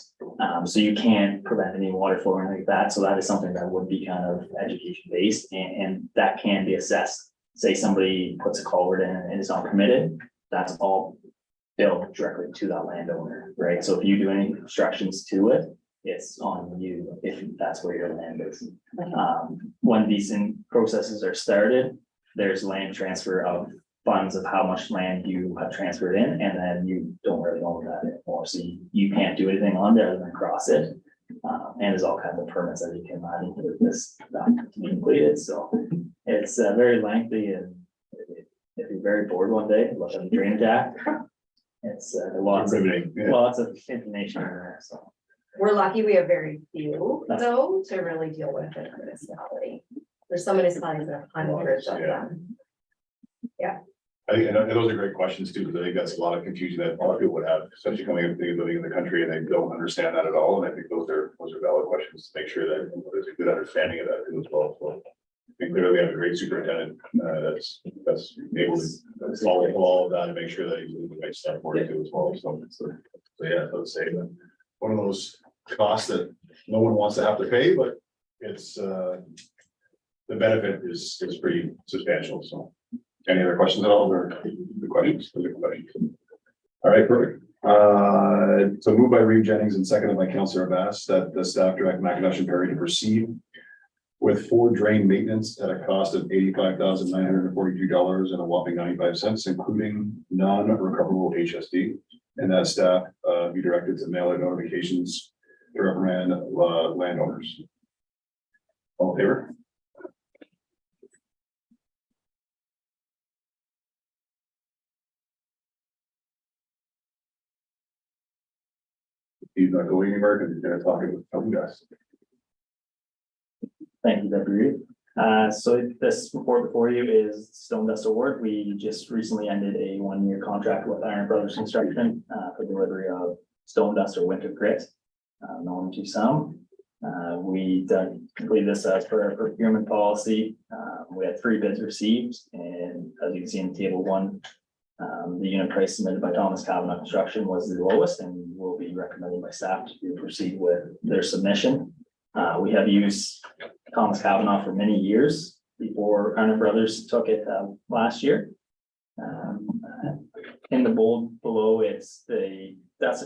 So you can't prevent any water flow or anything like that. So that is something that would be kind of education based, and that can be assessed. Say somebody puts a culvert in and it's not permitted, that's all billed directly to that landowner, right? So if you do any obstructions to it, it's on you if that's where your land is. When these processes are started, there's land transfer of funds of how much land you have transferred in, and then you don't really own that anymore. So you can't do anything on there other than cross it. And there's all kinds of permits that you can imagine for this to be completed. So it's very lengthy, and if you're very bored one day, look at the Drainage Act. It's lots of information in there, so. We're lucky we have very few though to really deal with in our municipality. There's some municipalities that have hundreds of them. I think, and those are great questions too, because I think that's a lot of confusion that a lot of people would have, especially coming and living in the country, and they don't understand that at all. And I think those are valid questions to make sure that there's a good understanding of that too as well. So I think clearly we have a great superintendent, that's able to follow all of that and make sure that he's doing the right step forward too as well. So yeah, let's say that one of those costs that no one wants to have to pay, but it's the benefit is pretty substantial. So. Any other questions at all, or the questions? All right, perfect. So moved by Reeve Jennings and seconded by Councillor Bass that the staff direct McIntosh and Perry to proceed with 4 drain maintenance at a cost of $85,942 and a whopping 95 cents, including non-recoverable HSD, and that staff be directed to mail out notifications to reprimand landowners. All in favor? He's not going anywhere because he's gonna talk about something else. Thank you, Deputy Reed. So this report before you is Stone Dust Award. We just recently ended a 1-year contract with Iron Brothers Construction for delivery of stone dust or winter grit, known to some. We completed this as per our procurement policy. We had 3 bids received, and as you can see in table 1, the unit price submitted by Thomas Kavanaugh Construction was the lowest and will be recommended by staff to proceed with their submission. We have used Thomas Kavanaugh for many years before Iron Brothers took it last year. In the bold below, that's the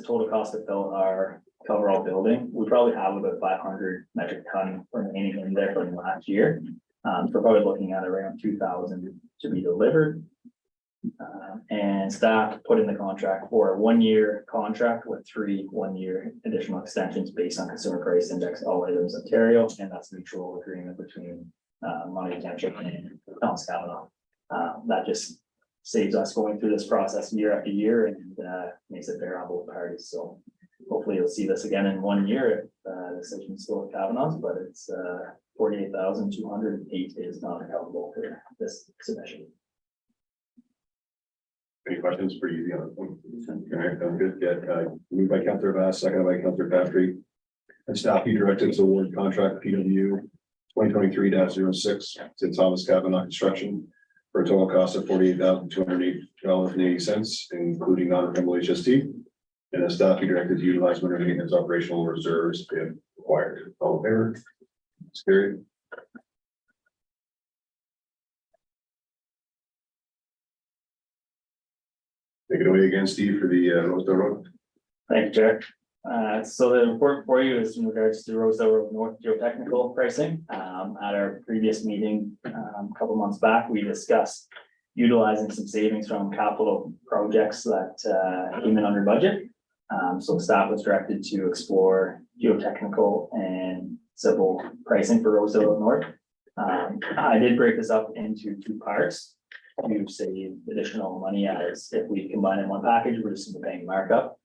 total cost to fill our coverall building. We probably have about 500 metric ton remaining in there from last year. So we're probably looking at around 2,000 to be delivered. And staff put in the contract for a 1-year contract with 3 1-year additional extensions based on consumer price index, all items Ontario, and that's a mutual agreement between Montague Township and Thomas Kavanaugh. That just saves us going through this process year after year and makes it fair on both parties. So hopefully you'll see this again in 1 year if the decision is still at Kavanaugh's, but it's 48,208 is not accountable for this submission. Any questions for you? All right, sounds good. Yeah, moved by Councillor Vass, seconded by Councillor Patrick. And staff be directed to award contract PW 2023-06 to Thomas Kavanaugh Construction for a total cost of $48,208.80, including non-refundable HST. And the staff be directed to utilize winter maintenance operational reserves if required. All in favor? It's carried. Take it away again, Steve, for the Rosedale Road. Thank you, Chair. So the report for you is in regards to Rosedale Road North geotechnical pricing. At our previous meeting, a couple months back, we discussed utilizing some savings from capital projects that came in under budget. So staff was directed to explore geotechnical and civil pricing for Rosedale Road North. I did break this up into 2 parts to save additional money, as if we combine in one package, we're just paying markup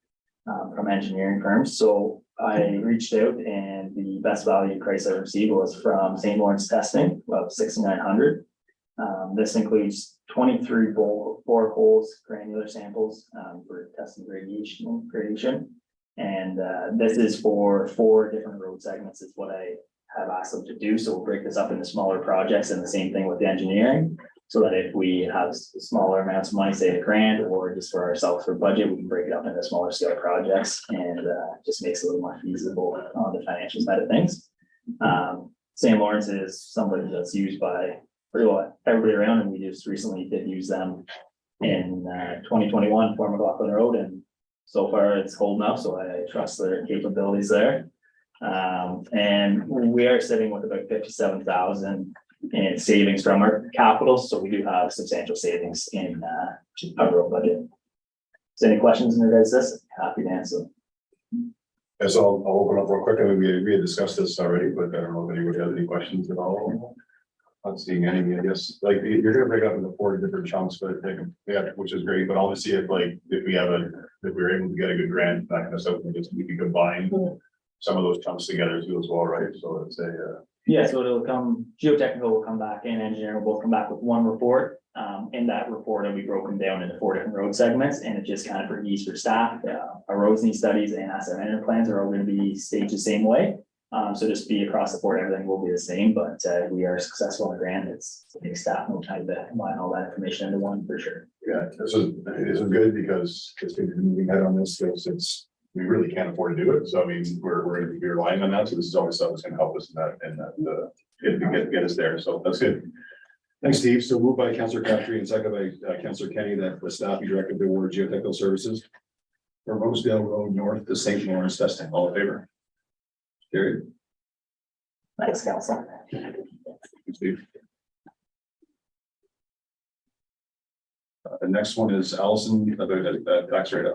from engineering firms. So I reached out and the best value price I received was from St. Lawrence Testing, about 6,900. This includes 23 boreholes, granular samples for testing gradation. And this is for 4 different road segments is what I have asked them to do. So we'll break this up into smaller projects, and the same thing with the engineering. So that if we have smaller amounts of money, say a grant or just for ourselves for budget, we can break it up into smaller scale projects, and just makes it a little more feasible on the financial side of things. St. Lawrence is somebody that's used by pretty well everybody around, and we just recently did use them in 2021 for McLaughlin Road, and so far it's holding up, so I trust their capabilities there. And we are sitting with about 57,000 in savings from our capital, so we do have substantial savings in our road budget. So any questions in regards to this? Happy to answer. Yes, I'll open up real quick. I mean, we had discussed this already, but I don't know if anybody has any questions at all. Not seeing any, I guess, like, you're gonna break up into 4 different chunks, but yeah, which is great, but obviously if we're able to get a good grant backing us up, we can combine some of those chunks together too as well, right? So it's Yeah, so it'll come, geotechnical will come back and engineering will both come back with one report. In that report, it'll be broken down into 4 different road segments, and it just kind of for ease for staff. Our roads need studies and asset management plans are all going to be staged the same way. So just be across the board, everything will be the same, but if we are successful in the grant, it's big staff will try to combine all that information into one for sure. yeah, this is good because it's moving ahead on this, because we really can't afford to do it. So I mean, we're relying on that. So this is always something that's gonna help us in that get us there. So that's good. Thanks, Steve. So moved by Councillor Crabtree and second by Councillor Kenny that the staff be directed to award geotechnical services for Rosedale Road North to St. Lawrence Testing. All in favor? Carried. Thanks, Council. Steve. The next one is Allison about tax rate.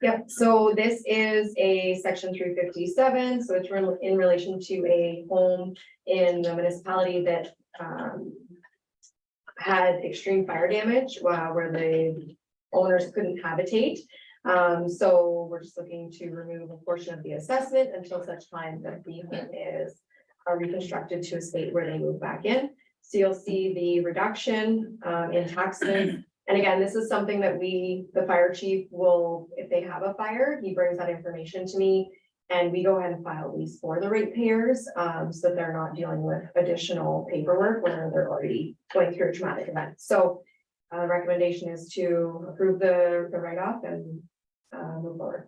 Yep, so this is a section 357, so it's in relation to a home in the municipality that had extreme fire damage where the owners couldn't habitate. So we're just looking to remove a portion of the assessment until such time that the home is reconstructed to a state where they move back in. So you'll see the reduction in taxes. And again, this is something that the fire chief will, if they have a fire, he brings that information to me. And we go ahead and file these for the ratepayers, so that they're not dealing with additional paperwork when they're already going through a traumatic event. So the recommendation is to approve the write-off and move forward.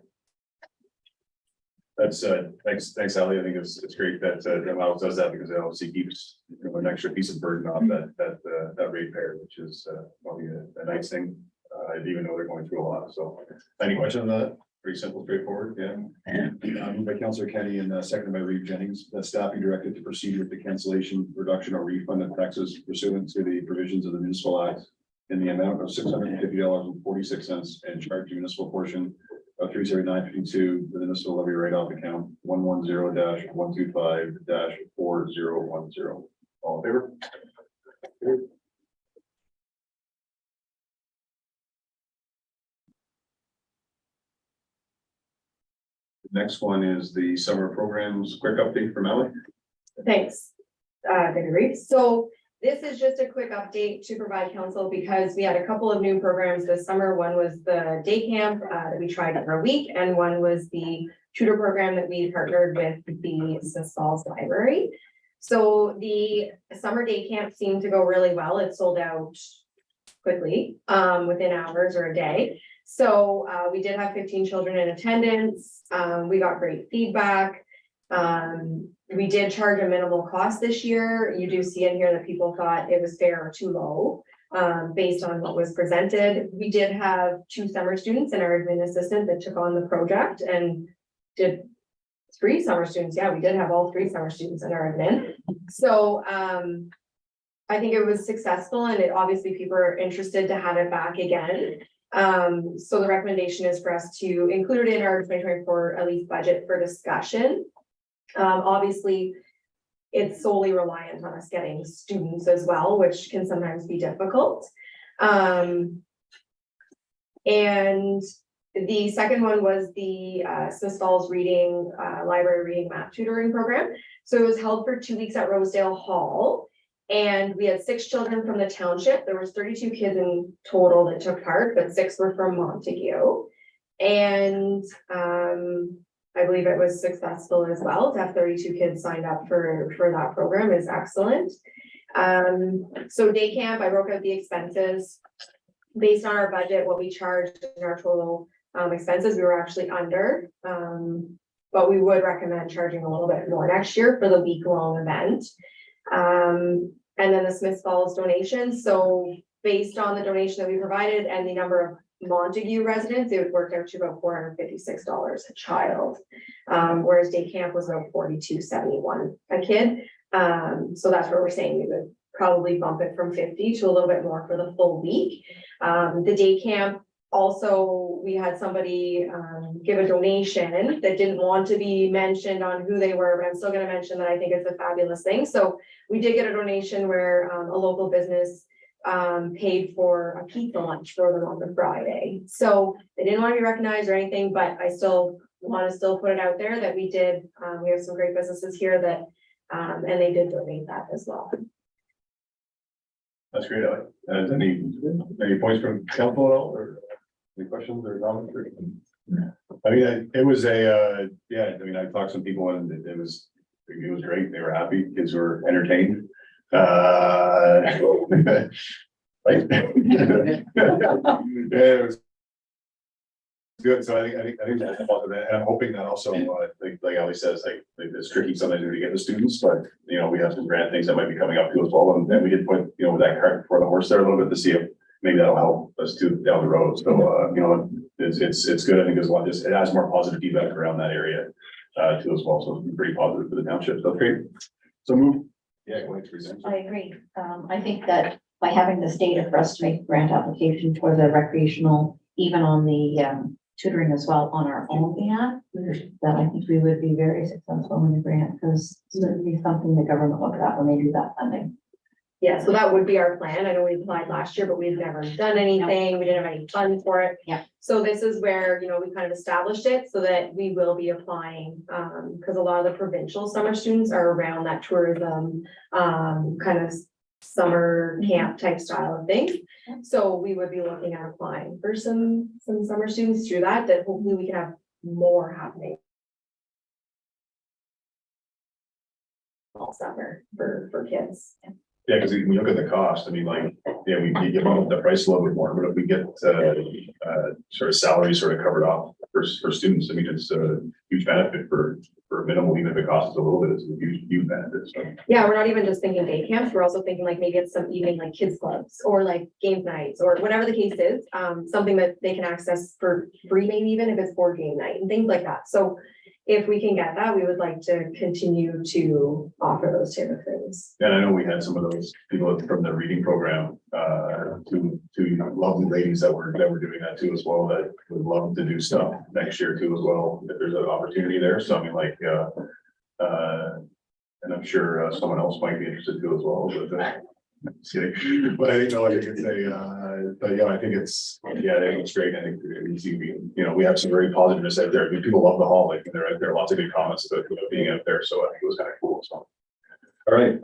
That's, thanks, Ally. I think it's great that, Miles does that because it obviously keeps, an extra piece of burden off that ratepayer, which is, probably a nice thing. Even though they're going through a lot, so. Any question on that? Pretty simple, straightforward, yeah. Moved by Councillor Kenny and seconded by Reeve Jennings, that staffing directed to proceed with the cancellation, reduction or refund of taxes pursuant to the provisions of the municipal act in the amount of $650.46 and charge municipal portion of 379.52 the municipal levy write-off account 110-125-4010. All in favor? Next one is the summer programs. Quick update from Ally. Thanks, Gregory. So this is just a quick update to provide council because we had a couple of new programs this summer. One was the day camp that we tried for a week, and one was the tutor program that we partnered with the Smith Falls Library. So the summer day camp seemed to go really well. It sold out quickly, within hours or a day. So we did have 15 children in attendance. We got great feedback. We did charge a minimal cost this year. You do see in here that people thought it was fair or too low, based on what was presented. We did have 2 summer students and our admin assistant that took on the project and did 3 summer students. Yeah, we did have all 3 summer students in our admin. So I think it was successful, and obviously people are interested to have it back again. So the recommendation is for us to include it in our 2024 at least budget for discussion. Obviously, it's solely reliant on us getting students as well, which can sometimes be difficult. And the second one was the Smith Falls Reading Library Reading Math Tutoring Program. So it was held for 2 weeks at Rosedale Hall. And we had 6 children from the township. There was 32 kids in total that took part, but 6 were from Montague. And I believe it was successful as well. To have 32 kids signed up for that program is excellent. So day camp, I broke out the expenses. Based on our budget, what we charged in our total expenses, we were actually under. But we would recommend charging a little bit more next year for the week-long event. And then the Smith Falls donation. So based on the donation that we provided and the number of Montague residents, it would work out to about $456 a child. Whereas day camp was about $42.71 a kid. So that's where we're saying we would probably bump it from 50 to a little bit more for the full week. The day camp, also, we had somebody give a donation that didn't want to be mentioned on who they were, but I'm still going to mention that I think it's a fabulous thing. So we did get a donation where a local business paid for a pizza lunch for them on the Friday. So they didn't want to be recognized or anything, but I still want to put it out there that we did. We have some great businesses here that, and they did donate that as well. That's great, Ally. Any points from council at all, or any questions or comments? I mean, it was I talked to some people and it was great. They were happy. Kids were entertained. Right? Yeah, it was good. So I think that's positive. And I'm hoping that also, like Ali says, like it's tricky sometimes to get the students, but we have some grant things that might be coming up too as well. And then we did put that cart before the horse there a little bit to see if maybe that'll help us too down the road. So it's good. I think there's a lot. It has more positive feedback around that area too as well. So it's pretty positive for the township. So great. So move. Yeah, go ahead, Teresa. I agree. I think that by having this data for us to make grant application for the recreational, even on the tutoring as well on our own behalf, that I think we would be very successful in the grant, because it's certainly something the government looks at when they do that funding. Yeah, so that would be our plan. I know we applied last year, but we've never done anything. We didn't have any funds for it. Yeah. So this is where, we kind of established it so that we will be applying, because a lot of the provincial summer students are around that tourism, kind of summer camp type style of things. So we would be looking at applying for some summer students through that hopefully we can have more happening all summer for kids. Yeah, because when you look at the cost, I mean, like, yeah, we give them the price a little bit more, but if we get sort of salary sort of covered off for students, I mean, it's a huge benefit for minimal, even if it costs a little bit, it's a huge benefit, so. Yeah, we're not even just thinking day camps, we're also thinking like maybe it's some evening like kids clubs or like game nights or whatever the case is. Something that they can access for free, maybe even if it's board game night and things like that. So if we can get that, we would like to continue to offer those type of things. And I know we had some of those people from the reading program, two lovely ladies that were doing that too as well, that would love to do stuff next year too as well, if there's an opportunity there. So I mean, like, and I'm sure someone else might be interested too as well, but just kidding. But I didn't know what I could say, but yeah, I think it's great. I think we see, we have some very positiveness out there. I mean, people love the hall, like they're out there, lots of good comments about being out there. So I think it was kind of cool. So. All right,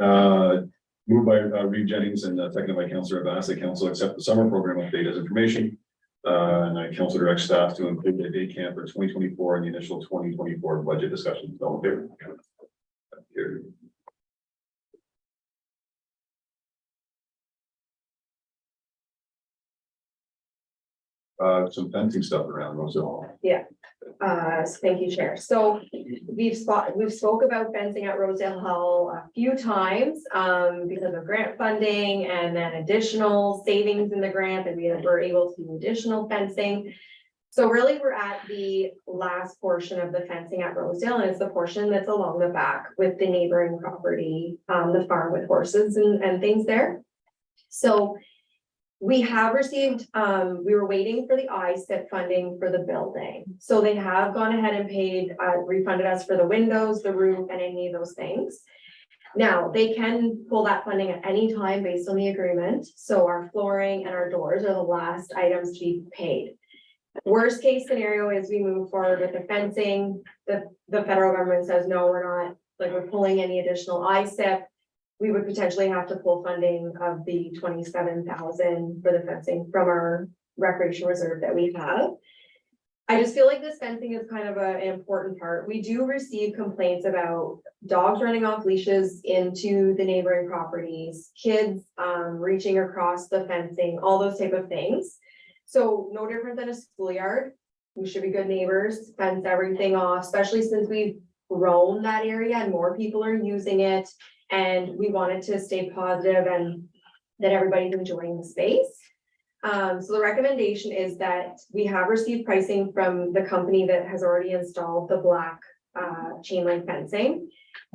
moved by Reed Jennings and seconded by Councillor Abbas, that council accept the summer program update as information. And I council direct staff to include the day camp for 2024 and the initial 2024 budget discussion. All in favor? Carried. Some fencing stuff around Roselle. So thank you, Chair. So we've spoke about fencing at Rosedale Hall a few times, because of grant funding and then additional savings in the grant, and we were able to do additional fencing. So really, we're at the last portion of the fencing at Rosedale, and it's the portion that's along the back with the neighboring property, the farm with horses and things there. So we have received, we were waiting for the ISIP funding for the building. So they have gone ahead and paid, refunded us for the windows, the roof, and any of those things. Now, they can pull that funding at any time based on the agreement. So our flooring and our doors are the last items to be paid. Worst case scenario is we move forward with the fencing. The federal government says, no, we're not, like, we're pulling any additional ISIP. We would potentially have to pull funding of the 27,000 for the fencing from our recreation reserve that we have. I just feel like this fencing is kind of an important part. We do receive complaints about dogs running off leashes into the neighboring properties, kids reaching across the fencing, all those type of things. So no different than a schoolyard. We should be good neighbors, fence everything off, especially since we've grown that area and more people are using it. And we wanted to stay positive and that everybody's enjoying the space. So the recommendation is that we have received pricing from the company that has already installed the black chain link fencing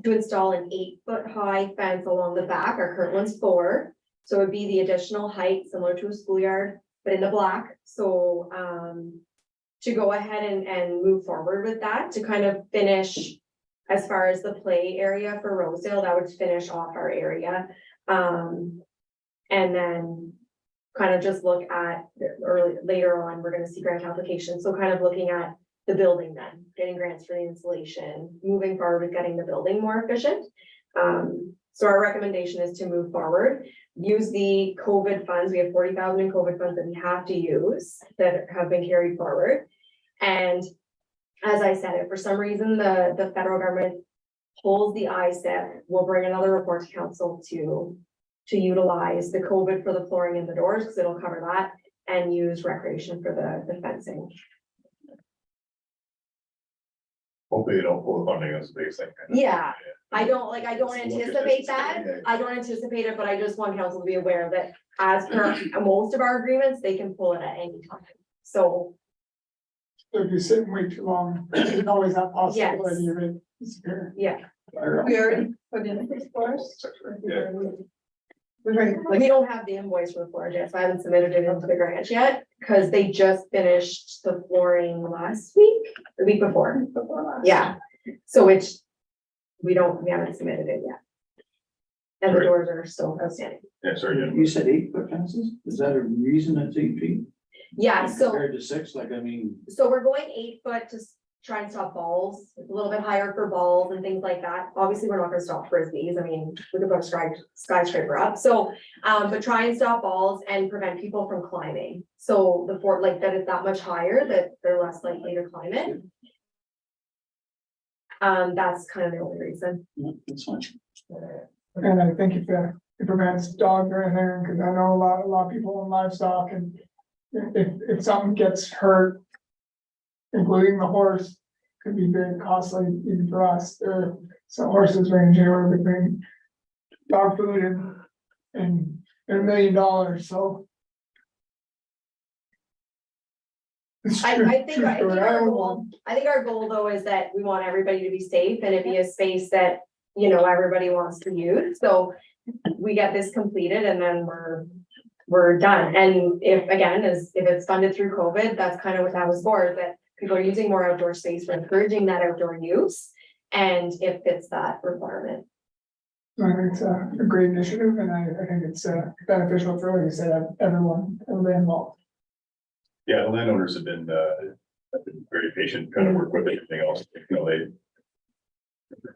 to install an 8-foot high fence along the back. Our current one's 4. So it would be the additional height similar to a schoolyard, but in the black. So to go ahead and move forward with that, to kind of finish as far as the play area for Rosedale, that would finish off our area. And then kind of just look at later on, we're gonna see grant applications. So kind of looking at the building then, getting grants for the installation, moving forward with getting the building more efficient. So our recommendation is to move forward, use the COVID funds. We have 40,000 in COVID funds that we have to use that have been carried forward. And as I said, if for some reason the federal government pulls the ISIP, we'll bring another report to council to utilize the COVID for the flooring in the doors, because it'll cover that, and use recreation for the fencing. Hopefully they don't pull the funding as a base thing. Yeah, I don't Let's look at anticipate this. that. Yeah. I don't anticipate it, but I just want council to be aware that as per most of our agreements, they can pull it at any time. So If you're sitting way too long, there's always that possibility of it disappearing. yeah, We already put in this course. Yeah. like we don't have the invoice for the floor yet, so I haven't submitted it into the grant yet, because they just finished the flooring the week before. Yeah, so we haven't submitted it yet. And the Right. doors are still outstanding. Yeah, sorry. Jim. You said 8-foot fences? Is that a reason it's 8 feet? Yeah, so. Compared to 6, like, I mean, So we're going 8 foot try and stop balls, a little bit higher for balls and things like that. Obviously, we're not gonna stop frisbees. I mean, we could put a skyscraper up. So, but try and stop balls and prevent people from climbing. So the fort, like that is that much higher that they're less likely to climb it. That's kind of the only reason. That's fine. And I think if it prevents dogs or anything, because I know a lot of people in livestock, and if something gets hurt, including the horse, could be very costly even for us. Some horses range anywhere between dog food and $1 million, so. It's I true- think, true I think story. our don't goal, want- I think our goal though is that we want everybody to be safe and it be a space that, you know, everybody wants to use. So we get this completed and then we're done. And if, again, if it's funded through COVID, that's kind of what that was for, that people are using more outdoor space, we're encouraging that outdoor use. And it fits that requirement. I think it's a great initiative, and I think it's beneficial for, like you said, everyone involved. Yeah, the landowners have been very patient, trying to work with everything else, you know,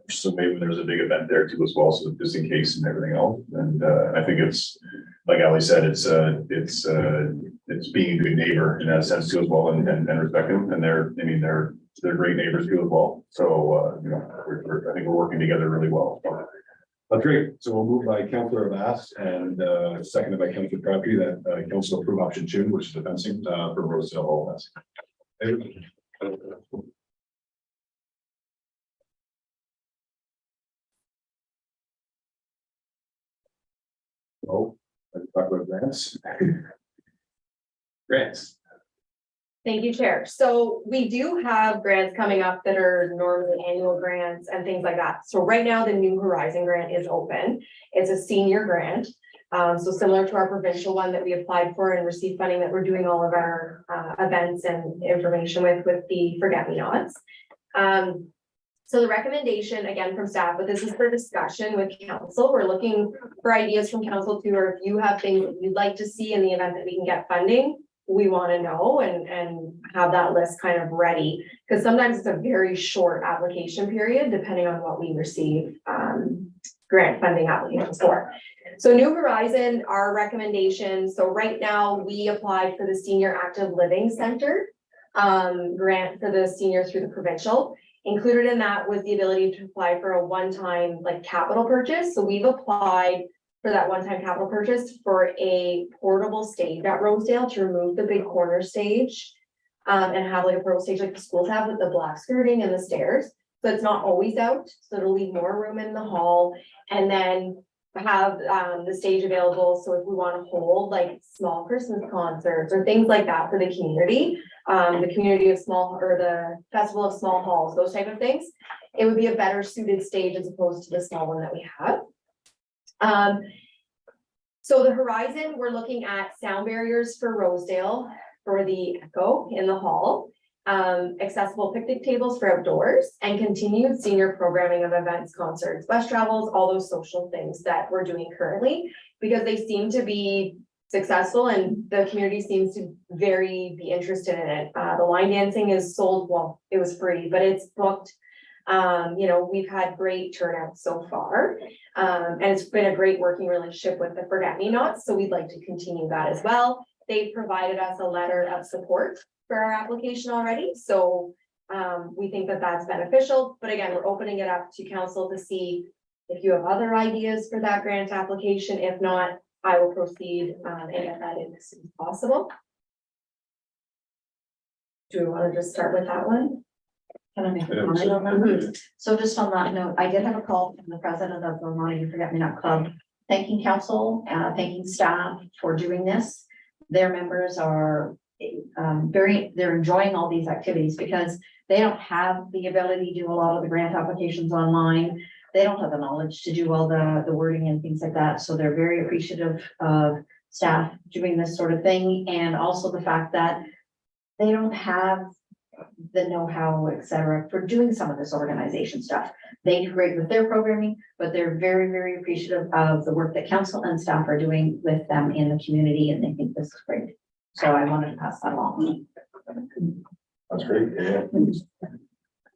so maybe there's a big event there too as well, so just in case and everything else, and I think it's, like Ali said, it's being a good neighbor in that sense too as well, and respecting them, and they're great neighbors too as well, so, you know, I think we're working together really well. That's great. So we'll move by Councillor Bass and seconded by Councillor Crabtree that council approve option 2, which is the fencing for Rosedale Hall. Oh, let's talk about grants. Grants. Thank you, Chair. So we do have grants coming up that are normally annual grants and things like that. So right now, the New Horizon grant is open. It's a senior grant. So similar to our provincial one that we applied for and received funding that we're doing all of our events and information with the Forget-Me-Nots. So the recommendation, again, from staff, but this is for discussion with council. We're looking for ideas from council too, or if you have things that you'd like to see in the event that we can get funding, we want to know and have that list kind of ready. Because sometimes it's a very short application period, depending on what we receive grant funding applications for. So New Horizon, our recommendation, so right now we applied for the Senior Active Living Center grant for the senior through the provincial. Included in that was the ability to apply for a one-time like capital purchase. So we've applied for that one-time capital purchase for a portable stage at Rosedale to remove the big corner stage and have like a portable stage like the schools have with the black skirting and the stairs. So it's not always out, so it'll leave more room in the hall, and then have the stage available. So if we want to hold like small Christmas concerts or things like that for the community of small, or the Festival of Small Halls, those type of things, it would be a better suited stage as opposed to the small one that we have. So the Horizon, we're looking at sound barriers for Rosedale for the echo in the hall, accessible picnic tables for outdoors, and continued senior programming of events, concerts, bus travels, all those social things that we're doing currently, because they seem to be successful and the community seems to be interested in it. The line dancing is sold, well, it was free, but it's booked. You know, we've had great turnout so far. And it's been a great working relationship with the Forget-Me-Nots, so we'd like to continue that as well. They've provided us a letter of support for our application already, so we think that that's beneficial. But again, we're opening it up to council to see if you have other ideas for that grant application. If not, I will proceed and get that in as soon as possible. Do we want to just start with that one? Can I make a comment on that? So just on that note, I did have a call from the president of the Vermont Forget-Me-Not Club, thanking council, thanking staff for doing this. Their members are they're enjoying all these activities because they don't have the ability to do a lot of the grant applications online. They don't have the knowledge to do all the wording and things like that. So they're very appreciative of staff doing this sort of thing. And also the fact that they don't have the know-how, et cetera, for doing some of this organization stuff. They do great with their programming, but they're very, very appreciative of the work that council and staff are doing with them in the community, and they think this is great. So I wanted to pass that along. That's great. Yeah.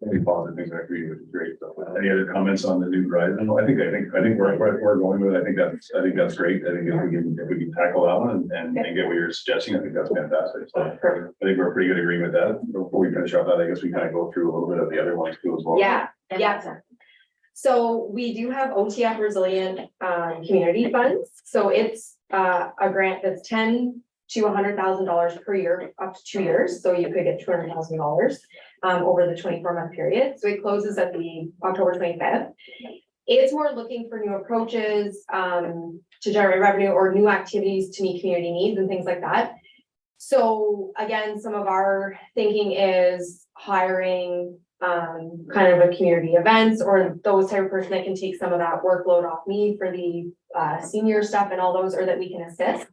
Any positive things I agree with, great. So, any other comments on the new horizon? I think we're going with it. I think that's great. I think if we can tackle that one and get what you're suggesting, I think that's fantastic. So I think we're pretty good agreement with that. Before we finish up that, I guess we kind of go through a little bit of the other ones too as well. Yeah, yeah. So we do have OTF resilient community funds. So it's a grant that's $10,000 to $100,000 per year, up to 2 years. So you could get $200,000 over the 24-month period. So it closes at the October 25th. It's more looking for new approaches to generate revenue or new activities to meet community needs and things like that. So again, some of our thinking is hiring kind of a community events or those type of person that can take some of that workload off me for the senior stuff and all those, or that we can assist.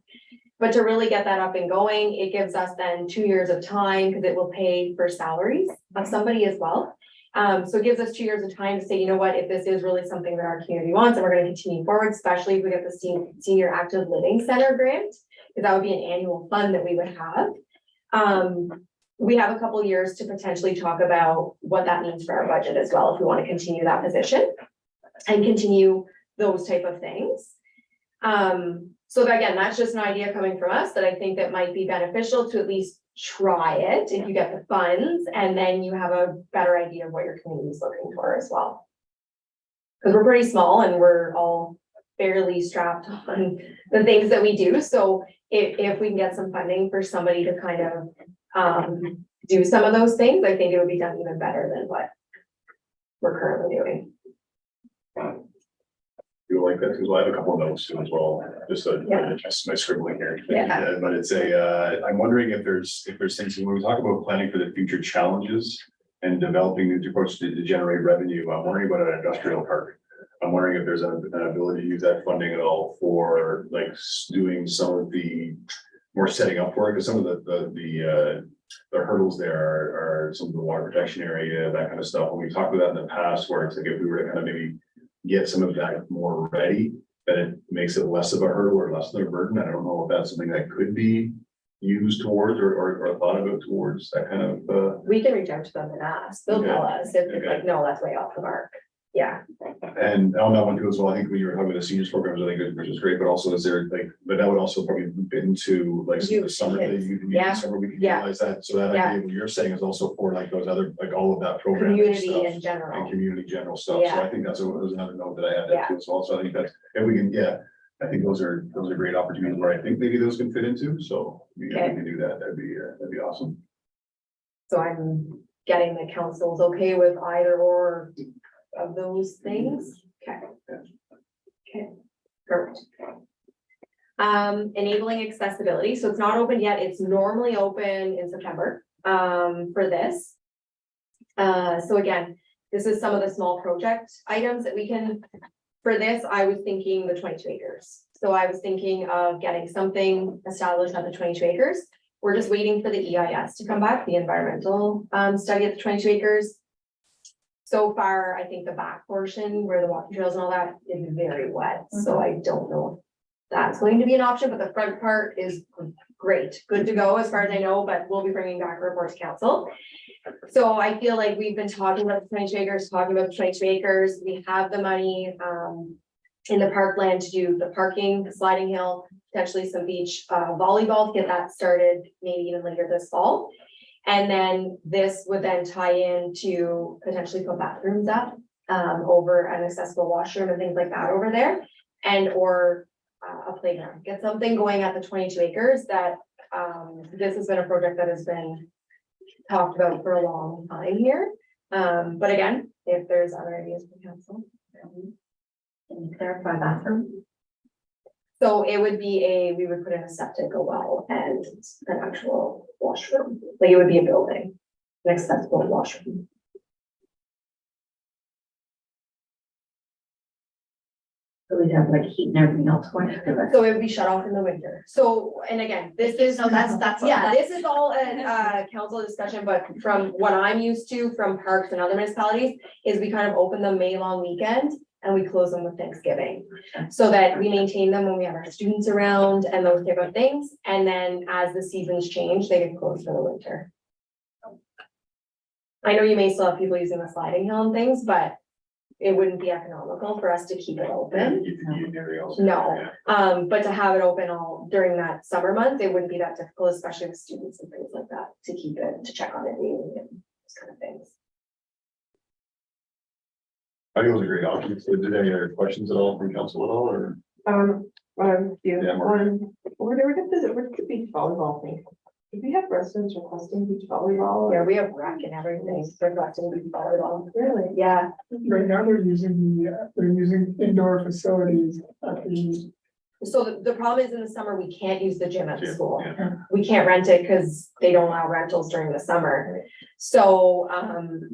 But to really get that up and going, it gives us then 2 years of time because it will pay for salaries of somebody as well. So it gives us 2 years of time to say, you know what, if this is really something that our community wants and we're going to continue forward, especially if we get the senior active living center grant, because that would be an annual fund that we would have. We have a couple years to potentially talk about what that means for our budget as well, if we want to continue that position and continue those type of things. So again, that's just an idea coming from us that I think that might be beneficial to at least try it if you get the funds, and then you have a better idea of what your community is looking for as well. Because we're pretty small and we're all fairly strapped on the things that we do. So if we can get some funding for somebody to kind of do some of those things, I think it would be done even better than what we're currently doing. You like that, because I have a couple of notes too as well, just my scribbling here. Yeah. But it's I'm wondering if there's things, when we talk about planning for the future challenges and developing new approaches to generate revenue, I'm wondering about an industrial park. I'm wondering if there's an ability to use that funding at all for like doing some of the more setting up for it, because some of the hurdles there are some of the water protection area, that kind of stuff. When we talked about that in the past, where it's like if we were to kind of maybe get some of that more ready, then it makes it less of a hurdle or less of a burden. I don't know if that's something that could be used towards or thought about towards that kind of. We can reach out to them and ask, they'll tell us if it's like, no, that's way off the mark. Yeah. And on that one too as well, I think when you were talking about the seniors programs, I think which is great, but also is there like, but that would also probably loop into like some of the summer that you can use, summer we can utilize that. So that idea, what you're saying is also for like those other, like all of that program. Community stuff in general. And community general stuff. So I think that's another note that I had Yeah. too as well. So I think that's, if we can, I think those are great opportunities where I think maybe those can fit into. So we can do that. That'd be awesome. So I'm getting the council's okay with either or of those things. Okay, perfect. Enabling accessibility. So it's not open yet. It's normally open in September for this. So again, this is some of the small project items that we can, for this, I was thinking the 22 acres. So I was thinking of getting something established at the 22 acres. We're just waiting for the EIS to come back, the environmental study at the 22 acres. So far, I think the back portion where the walking trails and all that is very wet, so I don't know if that's going to be an option, but the front part is great, good to go as far as I know, but we'll be bringing back a report to council. So I feel like we've been talking about the 22 acres, we have the money in the parkland to do the parking, the sliding hill, potentially some beach volleyball to get that started, maybe even later this fall. And then this would then tie in to potentially put bathrooms up over an accessible washroom and things like that over there. And or a playground, get something going at the 22 acres that this has been a project that has been talked about for a long time here. But again, if there's other ideas from council. Can you clarify bathroom? So it would be we would put in a septic, a well, and an actual washroom. Like it would be a building, an accessible washroom. So we'd have like heat and everything else going into it. So it would be shut off in the winter. So, and again, this is, No, that's. this is all a council discussion, but from what I'm used to from parks and other municipalities is we kind of open them May long weekend and we close them with Thanksgiving. So that we maintain them when we have our students around and those type of things. And then as the seasons change, they get closed for the winter. I know you may still have people using the sliding hill and things, but it wouldn't be economical for us to keep it open. Keep the heating area also. No, but to have it open all during that summer month, it wouldn't be that difficult, especially with students and things like that, to keep it, to check on it daily and those kind of things. I think it was a great option. So did any other questions at all from council at all, or? Yeah, Mark. where did the beach volleyball thing? Do we have residents requesting beach volleyball? Yeah, we have rec and everything, they're collecting beach volleyball. Really? Yeah, Right now, they're using indoor facilities at the, so the problem is in the summer, we can't use the gym at the Yeah, school. yeah. We can't rent it because they don't allow rentals during the summer. So,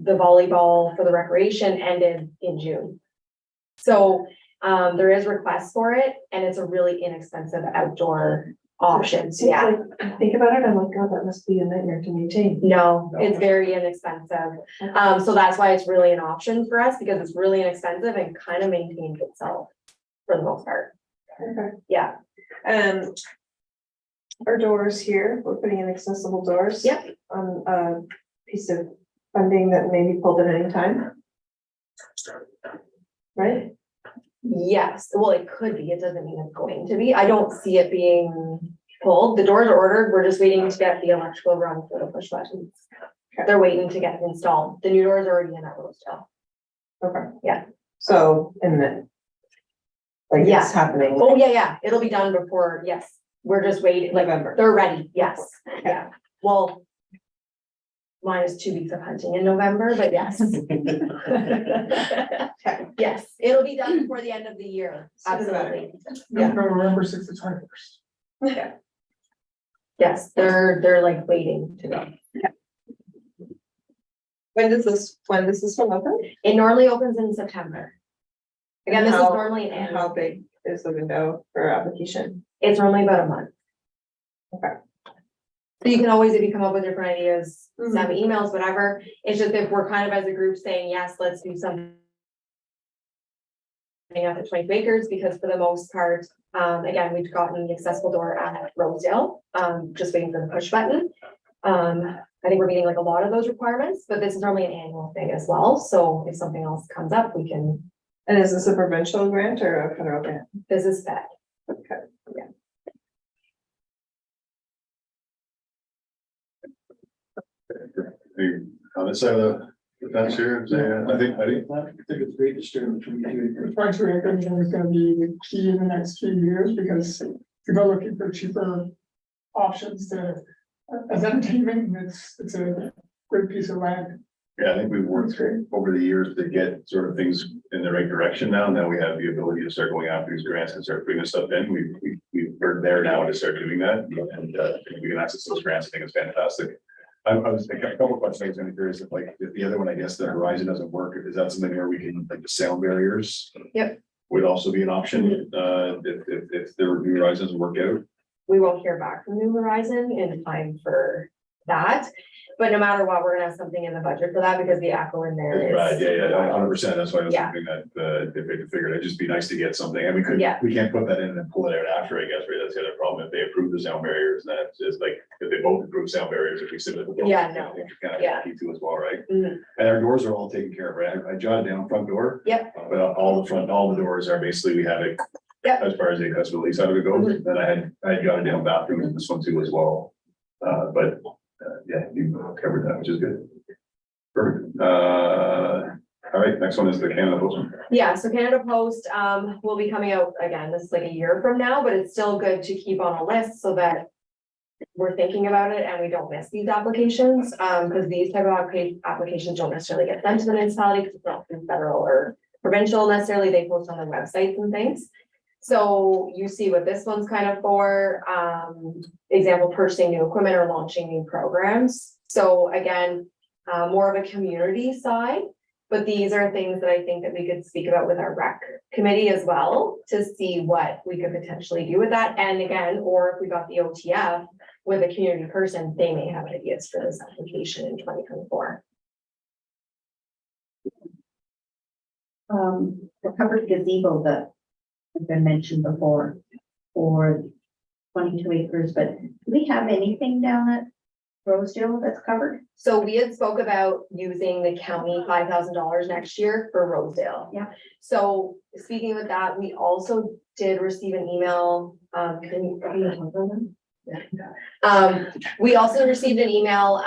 the volleyball for the recreation ended in June. So, there is requests for it and it's a really inexpensive outdoor option, so yeah. I think about it, I'm like, God, that must be a nightmare to maintain. No, it's very inexpensive. So that's why it's really an option for us because it's really inexpensive and kind of maintains itself for the most part. Okay. Yeah, Our doors here, we're putting in accessible doors. Yep. On a piece of funding that may be pulled at any time. Right? yes, well, it could be, it doesn't mean it's going to be. I don't see it being pulled. The doors are ordered, we're just waiting to get the electrical run for the push buttons. They're waiting to get installed. The new doors are already in at Rosedale. Okay. Yeah. So, in the. Like, Yeah. it's happening. Oh, yeah, it'll be done before, yes. We're just waiting, like, November. they're ready, yes, yeah. Well, minus 2 weeks of hunting in November, but yes. Yes, it'll be done before the end of the year, absolutely. Yeah. November 6th to 21st. Yes, they're like waiting to go. When does this one open? It normally opens in September. Again, this is How- normally an And how annual, big is the window for application? it's normally about a month. Okay. So you can always, if you come up with different ideas, Mhm. send me emails, whatever. It's just if we're kind of as a group saying, yes, let's do something at the 22 acres, because for the most part, again, we've gotten the accessible door at Rosedale, just waiting for the push button. I think we're meeting like a lot of those requirements, but this is normally an annual thing as well. So if something else comes up, we can, And is this a provincial grant or a federal grant? this is that. Okay. On this side of the fence here, I think it's great to start with 22 acres. 22 acres is gonna be the key in the next few years because people are looking for cheaper options to, as entertainment, it's a great piece of land. Yeah, I think we've worked through over the years to get sort of things in the right direction now. Now we have the ability to start going after these grants and start bringing stuff in. We're there now to start doing that. And we can access those grants. I think it's fantastic. I was thinking a couple of questions. I'm curious if the other one, I guess the horizon doesn't work. Is that something where we can, like the sound barriers? Yep. Would also be an option, if the new horizon doesn't work out. We won't hear back from New Horizon in time for that. But no matter what, we're gonna have something in the budget for that because the echo in there is. Right, yeah, 100%. That's why I was Yeah. thinking that, if they figured it'd just be nice to get something, and Yeah. we can't put that in and pull it out after, I guess, right? That's the other problem. If they approve the sound barriers, then it's just like, if they both approve sound barriers, if we sit at the. Yeah, no. Kind of Yeah. key to as well, right? Mhm. And our doors are all taken care of, right? I jotted down front door. Yep. But all the doors are basically, we have it. Yep. As far as the accessibility side of it goes, then I had jotted down bathrooms in this one too as well. But yeah, you covered that, which is good. Perfect. All right, next one is the Canada Post one. Yeah, so Canada Post will be coming out again, this is like a year from now, but it's still good to keep on a list so that we're thinking about it and we don't miss these applications, because these type of applications don't necessarily get sent to the municipality because it's not through federal or provincial necessarily, they post on their websites and things. So you see what this one's kind of for, example, purchasing new equipment or launching new programs. So again, more of a community side, but these are things that I think that we could speak about with our rec committee as well to see what we could potentially do with that. And again, or if we got the OTF with a community person, they may have ideas for this application in 2024. The covered gazebo that has been mentioned before for 22 acres, but do we have anything down at Rosedale that's covered? So we had spoke about using the county $5,000 next year for Rosedale. Yeah. So speaking with that, we also did receive an email, we also received an email,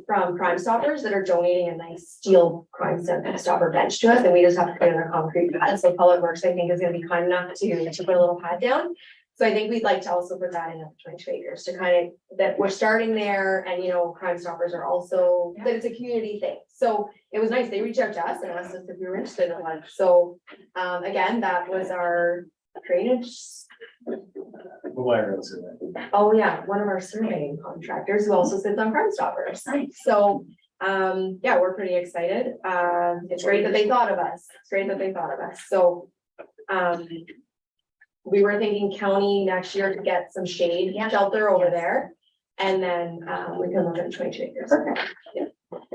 from Crime Stoppers that are donating a nice steel Crime Stopper bench to us, and we just have to put in a concrete pad. So Public Works, I think, is gonna be kind enough to put a little pad down. So I think we'd like to also put that in at 22 acres to kind of, that we're starting there, and Crime Stoppers are also, that it's a community thing. So it was nice, they reached out to us and asked us if we were interested in one. So, again, that was our drainage. Oh, yeah, one of our surveying contractors who also sits on Crime Stoppers. Nice. So, yeah, we're pretty excited. It's great that they thought of us. It's great that they thought of us. So, we were thinking county next year to get some shade shelter over there. And then, we can look at 22 acres.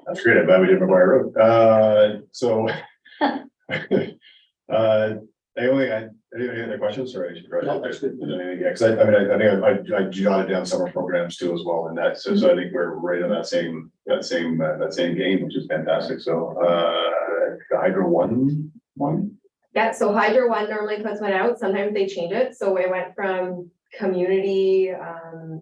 That's great. I'm glad we did McGuire Road. So. Any other questions, or I should? No, that's good. Yeah, cause I mean, I think I jotted down summer programs too as well, and that, so I think we're right on that same game, which is fantastic. So, the Hydro one. Yeah, so Hydro One normally puts one out, sometimes they change it, so it went from community,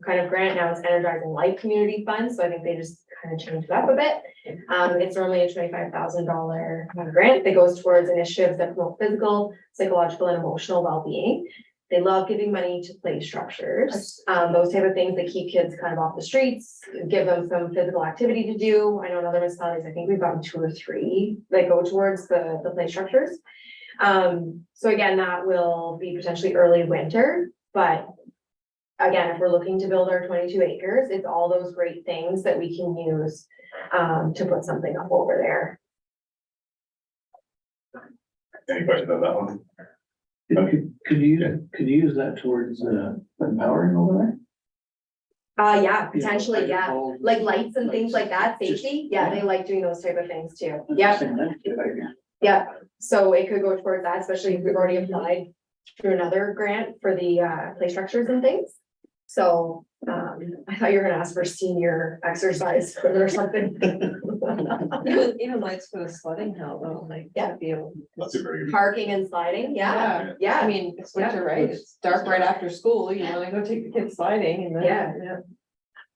kind of grant, now it's Energizing Life Community Fund, so I think they just kind of changed it up a bit. It's normally a $25,000 grant that goes towards initiatives that promote physical, psychological, and emotional well-being. They love giving money to play structures, those type of things that keep kids kind of off the streets, give them some physical activity to do. I know in other municipalities, I think we've gotten 2 or 3 that go towards the play structures. So again, that will be potentially early winter, but again, if we're looking to build our 22 acres, it's all those great things that we can use to put something up over there. Any questions on that one? Could you use that towards empowering over there? Yeah, potentially, yeah, like lights and things like that, safety, yeah, they like doing those type of things too. Yeah, yeah, so it could go towards that, especially if we've already applied through another grant for the play structures and things. So, I thought you were gonna ask for senior exercise equipment or something. Even lights for the sledding hill, though, like, Yeah. be able. That's a very good. Parking and sliding, yeah, I yeah, mean, it's winter, right? It's dark right after school, you wanna go take the kids sliding and then. yeah.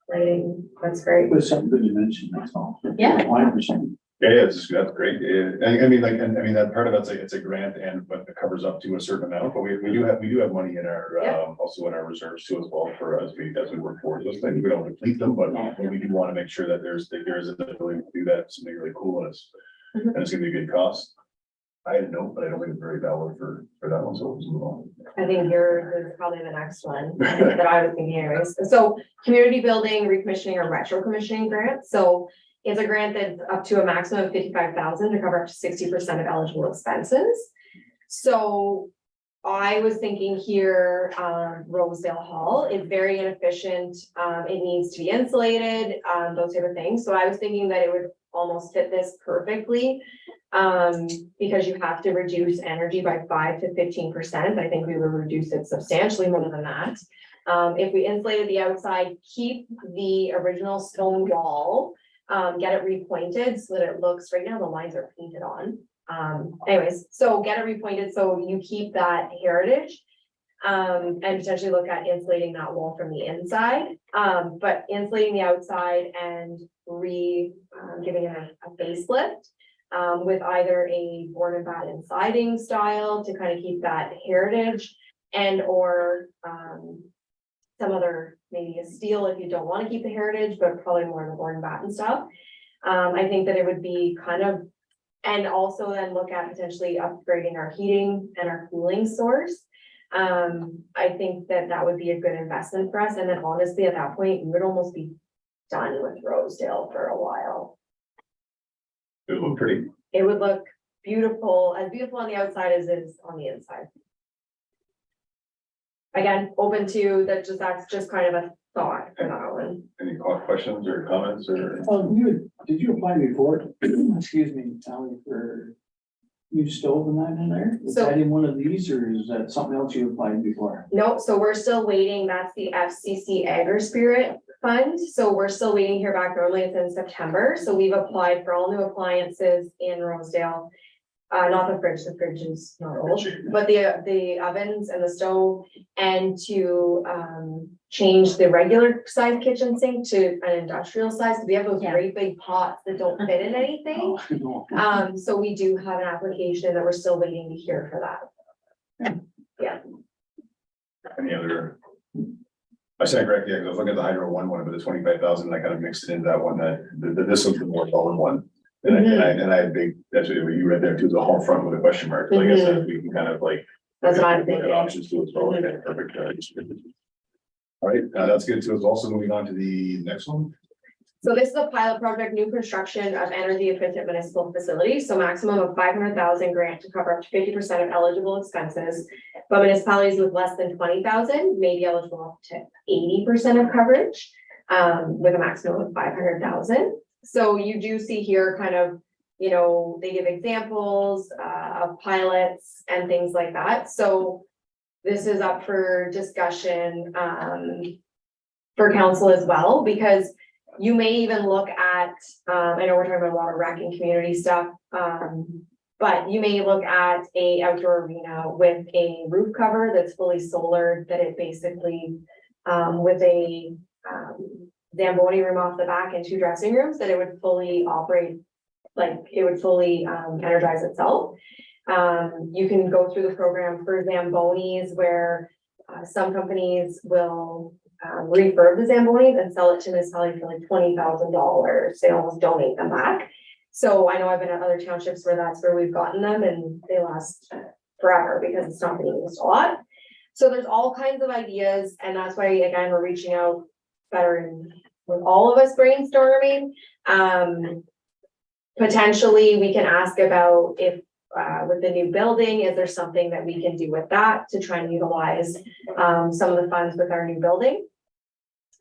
Lighting, that's great. It was something good you mentioned, that's all. Yeah. 100%. Yeah, that's great. Yeah, I mean, that part of it's a grant, and but it covers up to a certain amount, but we do have money in our, Yeah. also in our reserves too as well for as we work towards those things. We don't deplete them, but we do want to make sure that there is an ability to do that, something really cool, and it's gonna be a good cost. I had no, but I don't think it's very valid for that one, so we'll just move on. I think yours is probably the next one that I was thinking anyways. So community building, recommissioning or retro commissioning grant. So it's a grant that's up to a maximum of 55,000 to cover up to 60% of eligible expenses. So I was thinking here, Rosedale Hall is very inefficient. It needs to be insulated, those type of things. So I was thinking that it would almost fit this perfectly. Because you have to reduce energy by 5 to 15%. I think we would reduce it substantially more than that. If we insulated the outside, keep the original stone wall, get it repointed so that it looks, right now the lines are painted on. Anyways, so get it repointed so you keep that heritage. And potentially look at insulating that wall from the inside, but insulating the outside and giving it a facelift. With either a board and batten siding style to kind of keep that heritage, and or some other, maybe a steel if you don't want to keep the heritage, but probably more in the board and batten style. I think that it would be kind of, and also then look at potentially upgrading our heating and our cooling source. I think that would be a good investment for us, and then honestly, at that point, we would almost be done with Rosedale for a while. It looked pretty. It would look beautiful, as beautiful on the outside as it is on the inside. Again, open to that, that's just kind of a thought for that one. Any questions or comments or? Did you apply before, excuse me, Sally, for new stove and that in there? Is So- that in one of these, or is that something else you applied before? No, so we're still waiting, that's the FCC Agri Spirit fund, so we're still waiting to hear back. Normally it's in September, so we've applied for all new appliances in Rosedale. Not the fridge is not old, but the ovens and the stove, and to change the regular size kitchen sink to an industrial size. We have those Yeah. great big pots that don't fit in anything. So we do have an application that we're still waiting to hear for that. Any other? I said correctly, I was looking at the Hydro one, but the 25,000, I kind of mixed it into that one, that this was the more solid one. And I had big, that's what you read there too, the whole front with a question mark, so I guess that we can kind of like. That's what I'm look at thinking. Options too as well, okay, perfect. All right, that's good too. Also moving on to the next one. So this is a pilot project, new construction of energy efficient municipal facilities, so maximum of 500,000 grant to cover up to 50% of eligible expenses. But municipalities with less than 20,000 may be eligible up to 80% of coverage, with a maximum of 500,000. So you do see here kind of, you know, they give examples of pilots and things like that. So this is up for discussion for council as well, because you may even look at, I know we're talking about a lot of rec and community stuff, but you may look at a outdoor arena with a roof cover that's fully solar, that it basically, with a Zamboni room off the back and 2 dressing rooms, that it would fully operate, like it would fully energize itself. You can go through the program for Zambonis where some companies will refurb the Zambonis and sell it to municipality for like $20,000. They almost donate them back. So I know I've been at other townships where that's where we've gotten them, and they last forever because it's not being used a lot. So there's all kinds of ideas, and that's why, again, we're reaching out better and with all of us brainstorming. Potentially, we can ask about if with the new building, is there something that we can do with that to try and utilize some of the funds with our new building?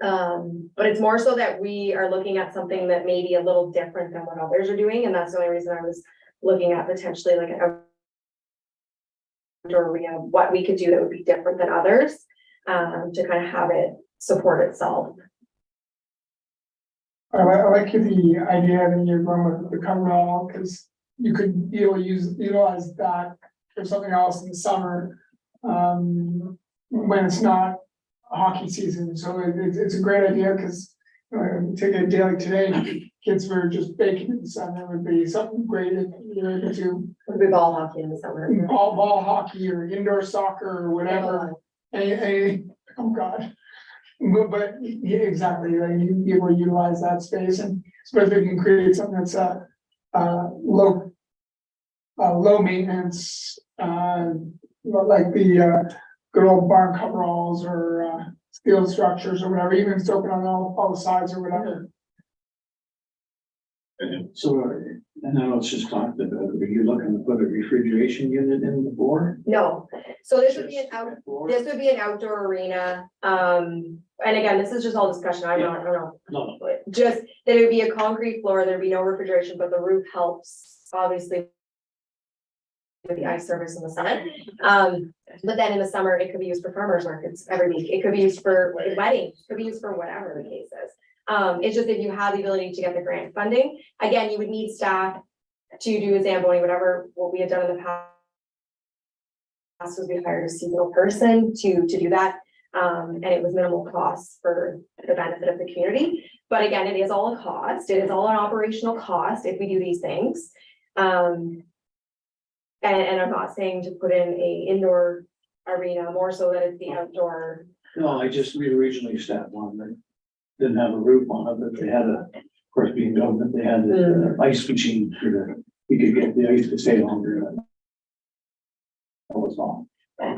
But it's more so that we are looking at something that may be a little different than what others are doing, and that's the only reason I was looking at potentially like an outdoor arena, what we could do that would be different than others, to kind of have it support itself. I like the idea that you're going with the coverall, because you could, utilize that for something else in the summer. When it's not hockey season, so it's a great idea, because take a day like today, kids were just baking in the sun. It would be something great if you're able to Would be ball hockey in the summer. ball hockey or indoor soccer or whatever. Oh God. But yeah, exactly, like you be able to utilize that space, and especially if you can create something that's low maintenance, like the good old barn coveralls or steel structures or whatever, even if it's open on all the sides or whatever. So, and I know it's just talked about, are you looking to put a refrigeration unit in the board? No, so this would be an outdoor arena, and again, this is just all discussion, I don't know. No, Just that it would be a concrete floor, there'd be no refrigeration, but the roof helps, obviously. With the ice service in the summer, but then in the summer, it could be used for farmers markets every week, it could be used for weddings, it could be used for whatever the case is. It's just if you have the ability to get the grant funding, again, you would need staff to do a Zamboni, whatever, what we had done in the past. Was we hired a seasonal person to do that, and it was minimal costs for the benefit of the community. But again, it is all a cost, it is all an operational cost if we do these things. And I'm not saying to put in a indoor arena, more so that it's the outdoor. no, we originally set one that didn't have a roof on it, but they had of course, being government, they had the ice machine you could get the ice to stay longer. That was all.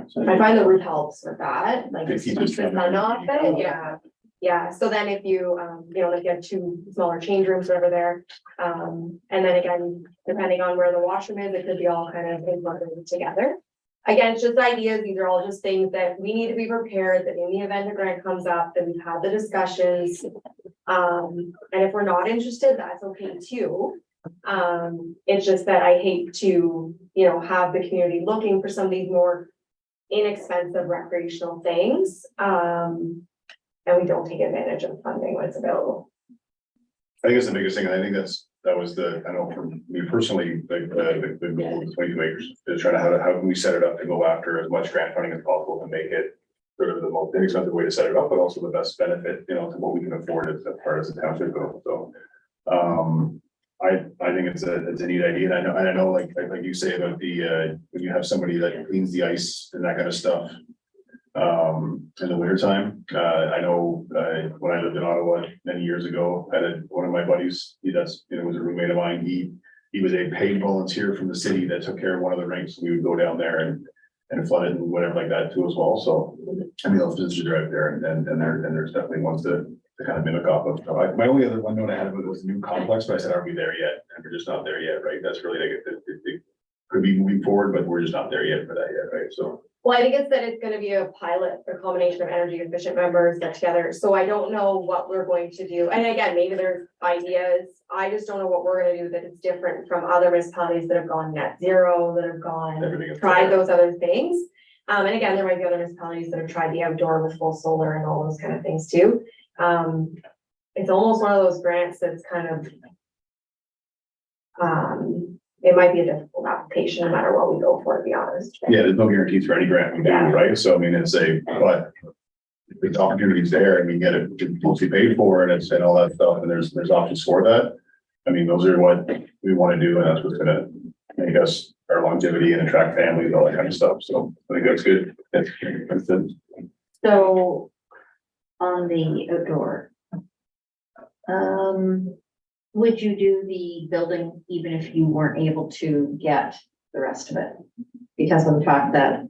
So, I find the roof helps with that, like it's If you keeps just the have sun it, off you it, know. yeah. So then if you, if you have 2 smaller change rooms over there, and then again, depending on where the washroom is, it could be all kind of incorporated together. Again, it's just ideas, these are all just things that we need to be prepared, that in the event a grant comes up, that we've had the discussions. And if we're not interested, that's okay too. It's just that I hate to, have the community looking for some of these more inexpensive recreational things. and we don't take advantage of funding when it's available. I think it's the biggest thing, and I think that was I know for me personally, the goal of the 22 acres is trying to how can we set it up to go after as much grant funding as possible to make it sort of the most inexpensive way to set it up, but also the best benefit, to what we can afford as far as the township goes, so. I think it's a neat idea, and I know like you say about the, when you have somebody that cleans the ice and that kind of stuff. In the winter time, I know, when I lived in Ottawa many years ago, I had one of my buddies, was a roommate of mine, he was a paid volunteer from the city that took care of one of the rinks, we would go down there and flood it and whatever like that too as well, so. I mean, those visitors are out there and there's definitely ones to kind of mimic off of. My only other one note I had was the new complex, but I said, are we there yet? And we're just not there yet, right? That's really like, it could be moving forward, but we're just not there yet for that yet, right? So. Well, I think it's that it's gonna be a pilot, a combination of energy efficient members get together, so I don't know what we're going to do, and again, maybe there's ideas. I just don't know what we're gonna do that is different from other municipalities that have gone net zero, that have Everything is tried there. those other things. And again, there might be other municipalities that have tried the outdoor with full solar and all those kind of things too. It's almost one of those grants that's kind of. It might be a difficult application no matter what we go for, to be honest. Yeah, there's no guarantees for any grant we do, Yeah. right? So I mean, but if the opportunity's there and we get it mostly paid for and and all that stuff, and there's options for that. I mean, those are what we want to do, and that's what's gonna make us our longevity and attract families, all that kind of stuff. So I think that's good. That's good. So on the outdoor, would you do the building even if you weren't able to get the rest of it? Because of the fact that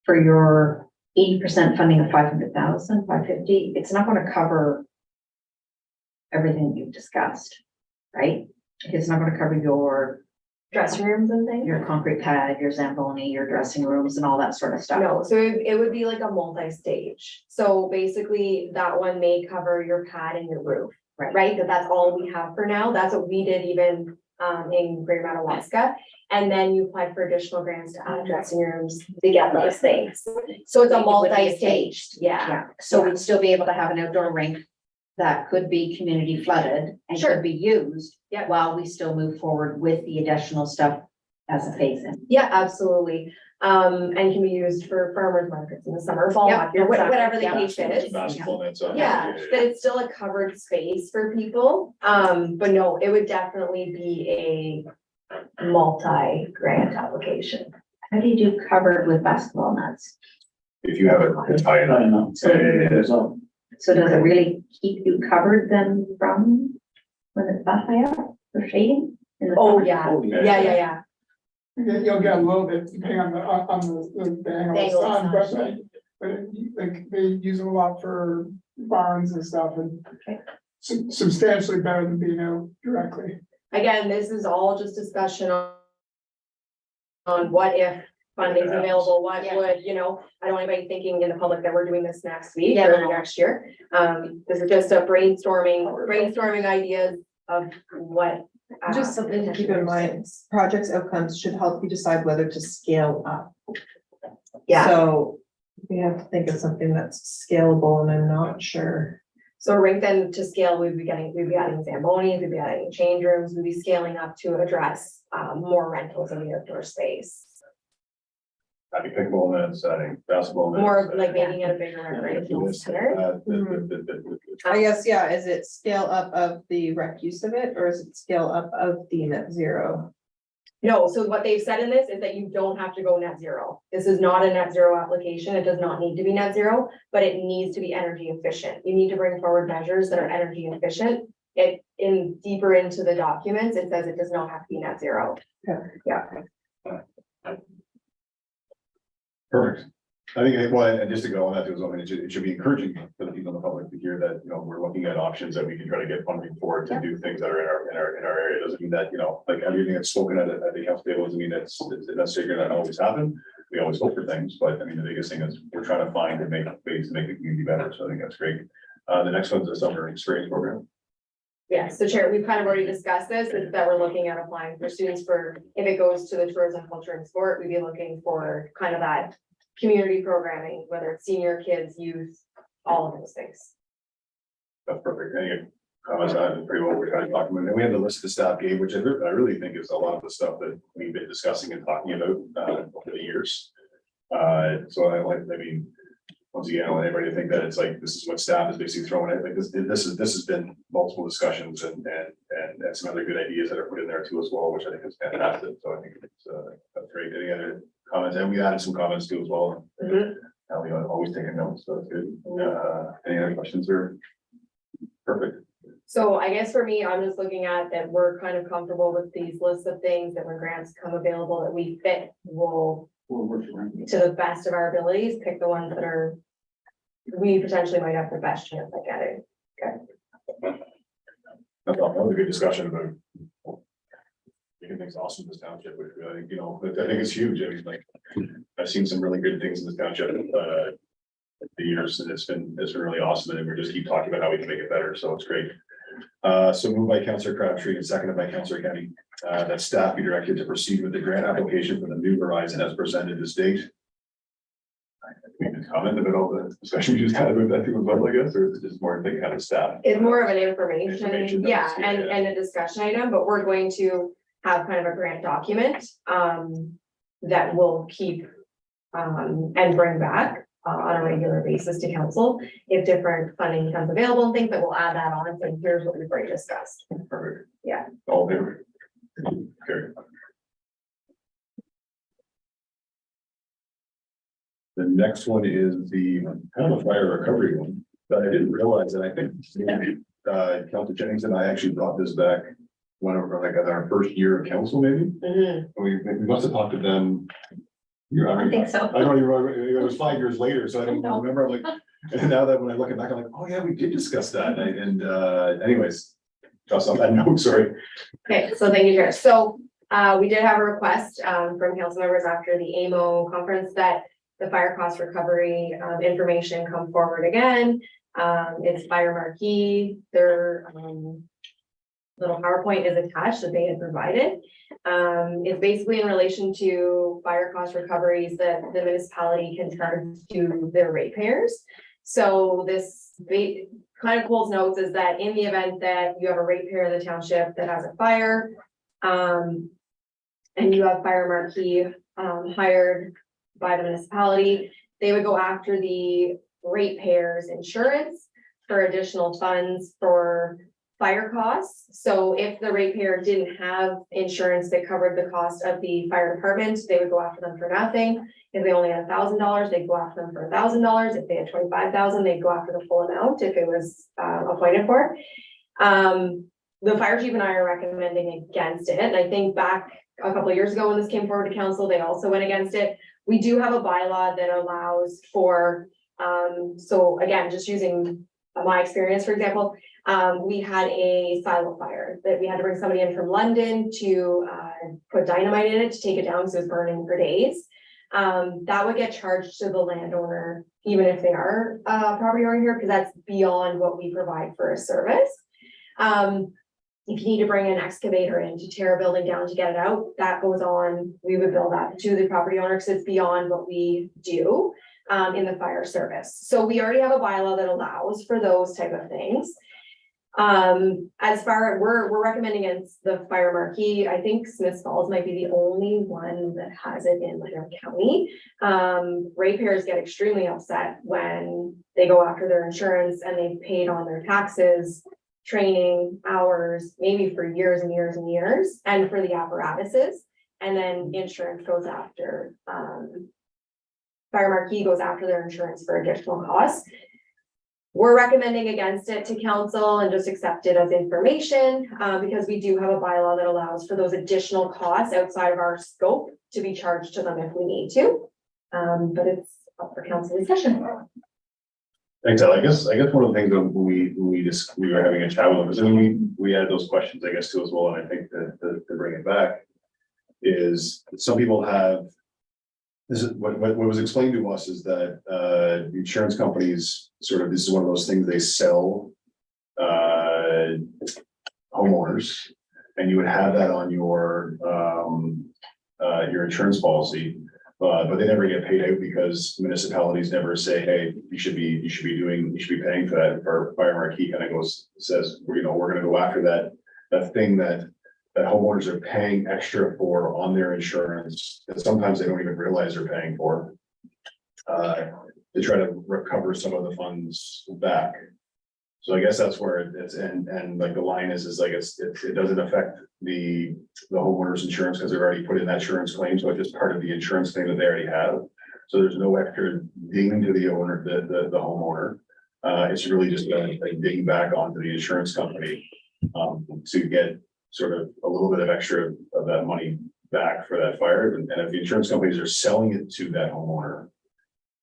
for your 80% funding of 500,000, 550, it's not going to cover everything you've discussed, right? It's not going to cover your Dressing rooms and things? your concrete pad, your Zamboni, your dressing rooms and all that sort of stuff. No, so it would be like a multi-stage. So basically that one may cover your pad and your roof, right? That's all we have for now. That's what we did even in Greater Madawaska. And then you apply for additional grants to add dressing rooms to get those things. So it's a It would be multi-stage, yeah. Yeah, so we'd still be able to have an outdoor rink that could be community flooded and Sure. could be used. Yeah. While we still move forward with the additional stuff as a phase in. Yeah, absolutely. And can be used for farmers markets in the summer, fall, Yeah, market, whatever the yeah. case is. Basketball nets up. Yeah, but it's still a covered space for people. But no, it would definitely be a multi-grant application. How do you do covered with basketball nets? If you have a tie-in. I know. So, So does it really keep you covered then from when it's that high up for shading? in the Oh, summer? yeah, oh, yeah. yeah. You'll get a little bit depending on the angle Angle of of the sun. sun, but like they use them a lot for barns and stuff and Okay. substantially better than being out directly. Again, this is all just discussion on what if funding's available, what Yeah. would, I don't want anybody thinking in the public that we're doing this next week Yeah, or no. next year. This is just a brainstorming ideas of what. Just something to keep in mind, projects outcomes should help you decide whether to scale up. Yeah, So we have to think of something that's scalable and I'm not sure. so rink then to scale, we'd be adding Zambonis, we'd be adding change rooms, we'd be scaling up to address more rentals in the outdoor space. Adding pickleball nets, adding basketball nets. More like making it a bigger recreational center. I guess, yeah, is it scale up of the rec use of it, or is it scale up of the net zero? No, so what they've said in this is that you don't have to go net zero. This is not a net zero application. It does not need to be net zero, but it needs to be energy efficient. You need to bring forward measures that are energy efficient. Deeper into the documents, it says it does not have to be net zero. Yeah. Perfect. I think, well, and just to go on that, it should be encouraging for the people in the public to hear that, we're looking at options that we can try to get funding for to do things that are in our area. Doesn't mean that, like everything that's spoken at the council table doesn't mean it's necessarily gonna always happen. We always hope for things, but I mean, the biggest thing is we're trying to find and make ways to make the community better. So I think that's great. The next one's the summer experience program. Yeah, so Chair, we've kind of already discussed this, is that we're looking at applying for students for, if it goes to the tourism, culture and sport, we'd be looking for kind of that community programming, whether it's senior, kids, youth, all of those things. That's perfect. Any comments on it? Pretty well, we're trying to talk about, and we have the list the staff gave, which I really think is a lot of the stuff that we've been discussing and talking about, over the years. So I mean, once again, I want everybody to think that it's like, this is what staff is basically throwing at, like, this has been multiple discussions and some other good ideas that are put in there too as well, which I think is fantastic. So I think it's, that's great. Any other comments? And we added some comments too as well. And we always taking notes, so that's good. Any other questions or? Perfect. So I guess for me, I'm just looking at that we're kind of comfortable with these lists of things that when grants come available that we fit, we'll, to the best of our abilities, pick the ones that are, we potentially might have the best chance at getting. That was a good discussion about making things awesome in this township, which I think, I think it's huge. I mean, like, I've seen some really good things in this township, the years, and it's been really awesome, and we just keep talking about how we can make it better, so it's great. So moved by Councillor Crabtree and seconded by Councillor Kenny, that staff be directed to proceed with the grant application for the New Horizon as presented this date. We can comment about all the discussion we just had about that too as well, I guess, or is it just more thinking kind of staff? It's more of an information, Information, yeah, that's- yeah. and a discussion item, but we're going to have kind of a grant document, that we'll keep, and bring back, on a regular basis to council. If different funding becomes available and things, that we'll add that on, and here's what we've already discussed. Perfect. Yeah. All in favor? Carry. The next one is the kind of a fire recovery one, but I didn't realize that I think Councilor Jennings and I actually brought this back when we were like at our first year of council, maybe. We must have talked to them. I think so. I don't even remember, it was 5 years later, so I don't remember, I'm like, and now that when I look back, I'm like, oh yeah, we did discuss that, and anyways. Just on that note, sorry. Okay, so thank you, Chair. So, we did have a request, from council members after the AMO conference that the fire cost recovery, information come forward again. It's Fire Marquee, their, little PowerPoint is attached that they had provided. It's basically in relation to fire cost recoveries that the municipality can charge to their ratepayers. So this kind of Cole's notes is that in the event that you have a ratepayer in the township that has a fire, and you have Fire Marquee, hired by the municipality, they would go after the ratepayers insurance for additional funds for fire costs. So if the ratepayer didn't have insurance that covered the cost of the fire department, they would go after them for nothing. If they only had $1,000, they'd go after them for $1,000. If they had 25,000, they'd go after the full amount if it was appointed for. The fire chief and I are recommending against it. And I think back a couple of years ago when this came forward to council, they also went against it. We do have a bylaw that allows for, so again, just using my experience, for example, we had a silo fire that we had to bring somebody in from London to put dynamite in it to take it down because it was burning for days. That would get charged to the landowner, even if they are property owner here, because that's beyond what we provide for a service. If you need to bring an excavator in to tear a building down to get it out, that goes on, we would bill that to the property owner because it's beyond what we do in the fire service. So we already have a bylaw that allows for those type of things. As far, we're recommending against the Fire Marquee. I think Smiths Falls might be the only one that has it in Lander County. Ratepayers get extremely upset when they go after their insurance and they've paid on their taxes, training hours, maybe for years and years and years, and for the apparatuses. And then insurance goes after, Fire Marquee goes after their insurance for additional costs. We're recommending against it to council and just accept it as information, because we do have a bylaw that allows for those additional costs outside of our scope to be charged to them if we need to. But it's up for council discussion. Thanks, Al. I guess one of the things that we were having a chat with them, because then we had those questions, I guess, too, as well, and I think that to bring it back is some people have, this is what was explained to us is that insurance companies sort of, this is one of those things they sell homeowners, and you would have that on your insurance policy. But they never get paid out because municipalities never say, hey, you should be paying for that. Our fire marquee kind of says, we're gonna go after that thing that homeowners are paying extra for on their insurance, that sometimes they don't even realize they're paying for. To try to recover some of the funds back. So I guess that's where it's, and like the line is like, it doesn't affect the homeowner's insurance because they've already put in that insurance claim, so it's just part of the insurance thing that they already have. So there's no extra ding to the owner, the homeowner. It's really just a ding back onto the insurance company, to get sort of a little bit of extra of that money back for that fire. And if the insurance companies are selling it to that homeowner,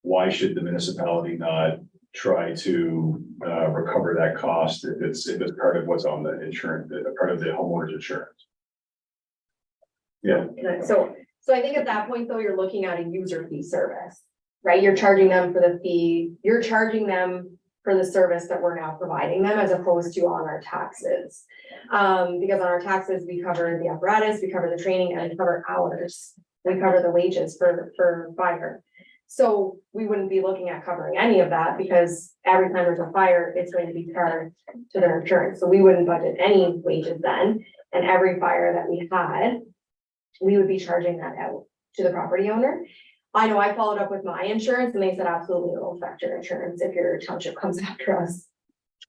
why should the municipality not try to recover that cost if it's part of what's on the insurance, part of the homeowner's insurance? Yeah, So I think at that point, though, you're looking at a user fee service, right? You're charging them for the fee, you're charging them for the service that we're now providing them as opposed to on our taxes. Because on our taxes, we cover the apparatus, we cover the training, and we cover hours. We cover the wages for fire. So we wouldn't be looking at covering any of that because every time there's a fire, it's going to be charged to their insurance. So we wouldn't budget any wages then. And every fire that we had, we would be charging that out to the property owner. I know I followed up with my insurance and they said absolutely it'll affect your insurance if your township comes after us.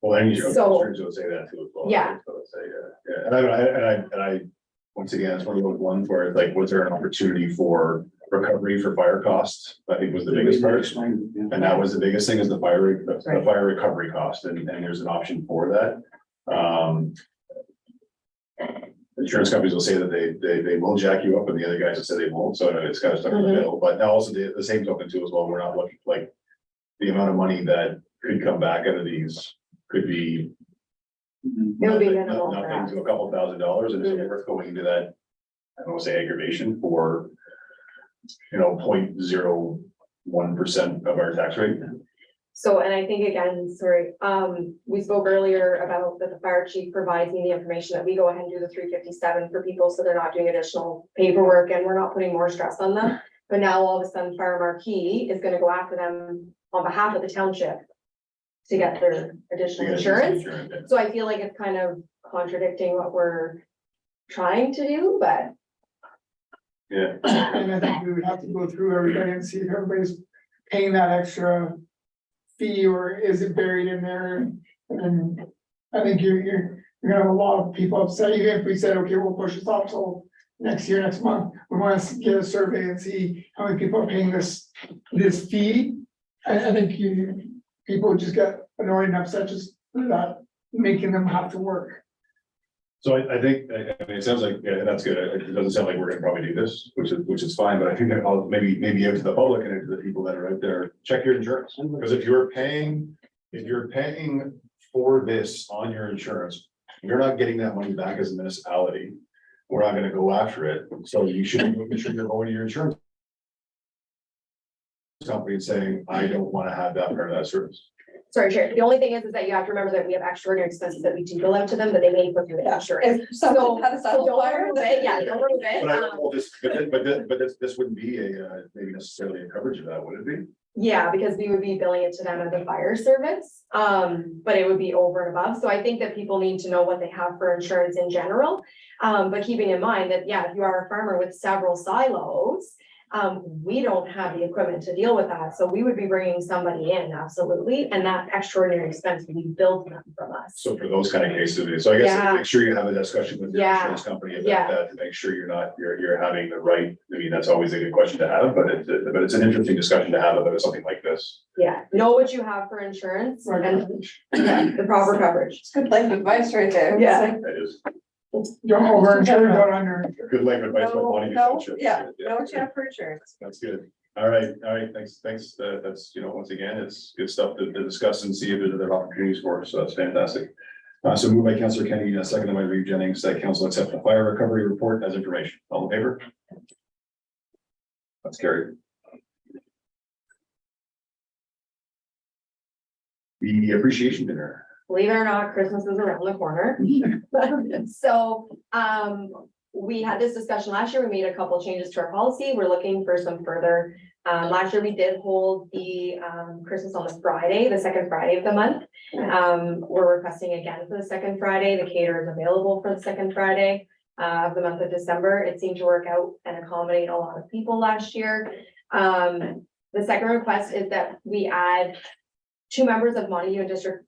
well, and your So- insurance will say that too as well. Yeah. So it's yeah, and I, once again, it's one of those ones where it's like, was there an opportunity for recovery for fire costs? I think was the biggest part. And that was the biggest thing is the fire recovery cost, and there's an option for that. Insurance companies will say that they will jack you up, and the other guys will say they won't, so it's kind of stuck in the middle, but now also the same token too as well, we're not looking like the amount of money that could come back out of these could be It would be minimal for nothing us. to a couple $1,000s, and it's worth going into that, I don't want to say aggravation for, 0.01% of our tax rate. So, and I think again, sorry, we spoke earlier about that the fire chief provides me the information that we go ahead and do the 357 for people, so they're not doing additional paperwork and we're not putting more stress on them. But now all of a sudden, Fire Marquee is gonna go after them on behalf of the township to get their additional insurance. So I feel like it's kind of contradicting what we're trying to do, but Yeah, And I think we would have to go through everybody and see if everybody's paying that extra fee or is it buried in there? And I think you're gonna have a lot of people upset, even if we said, okay, we'll push this off till next year, next month. We want to get a survey and see how many people are paying this fee. I think people just get annoyed and upset just that making them have to work. so I think, I mean, it sounds like, yeah, that's good, it doesn't sound like we're gonna probably do this, which is fine, but I think that I'll maybe out to the public and to the people that are out there, check your insurance. Because if you're paying for this on your insurance, you're not getting that money back as a municipality. We're not gonna go after it, so you should make sure you're going to your insurance company and saying, I don't wanna have that part of that service. sorry, Chair, the only thing is that you have to remember that we have extraordinary expenses that we do bill out to them, that they may put through the insurance. If someone So had a so don't fire, remove it, yeah, don't remove it. But I don't know, this wouldn't be maybe necessarily a coverage of that, would it be? Yeah, because we would be billing it to them as a fire service, but it would be over and above, so I think that people need to know what they have for insurance in general. But keeping in mind that, yeah, if you are a farmer with several silos, we don't have the equipment to deal with that, so we would be bringing somebody in, absolutely, and that extraordinary expense would be billed them from us. So for those kind of cases, so I guess Yeah. make sure you have a discussion with your Yeah. insurance company Yeah. about that, to make sure you're having the right, I mean, that's always a good question to have, but it's an interesting discussion to have about something like this. Yeah, know what you have for insurance and yeah, the proper coverage. It's good life advice right there. Yeah. That is Don't over insure, don't under. good life advice by Bonnie. No, yeah, know what you have for insurance. That's good. All right, thanks, that's, once again, it's good stuff to discuss and see if there's other opportunities for us, so that's fantastic. So moved by Councillor Kenny, seconded by Reeve Jennings, that council accept the fire recovery report as information. All in favor? That's carried. The appreciation dinner. Believe it or not, Christmas is around the corner. So, we had this discussion last year. We made a couple changes to our policy. We're looking for some further. Last year we did hold the Christmas on the Friday, the second Friday of the month. We're requesting again for the second Friday. The caterer is available for the second Friday of the month of December. It seemed to work out and accommodate a lot of people last year. The second request is that we add 2 members of Montego District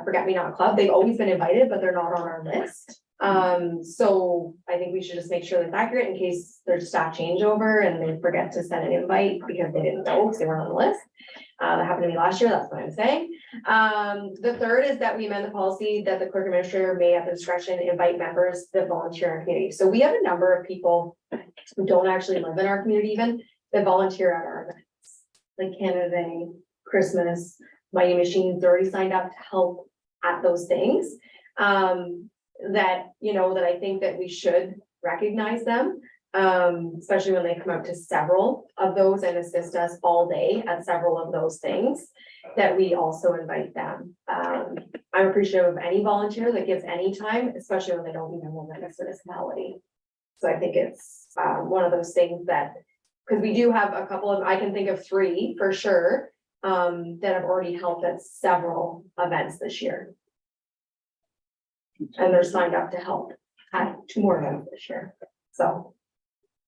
Forget Me Not Club. They've always been invited, but they're not on our list. So I think we should just make sure that's accurate in case there's staff changeover and they forget to send an invite because they didn't know because they weren't on the list. That happened to me last year, that's what I'm saying. The third is that we amend the policy that the clerk administrator may at the discretion invite members that volunteer in our community. So we have a number of people who don't actually live in our community even that volunteer at our events. Like Canada Day, Christmas, Mighty Machines already signed up to help at those things. That, you know, that I think that we should recognize them, especially when they come out to several of those and assist us all day at several of those things, that we also invite them. I'm appreciative of any volunteer that gives any time, especially when they don't even live in this municipality. So I think it's one of those things that, because we do have a couple of, I can think of 3 for sure, that have already helped at several events this year. And they're signed up to help at 2 more events this year, so.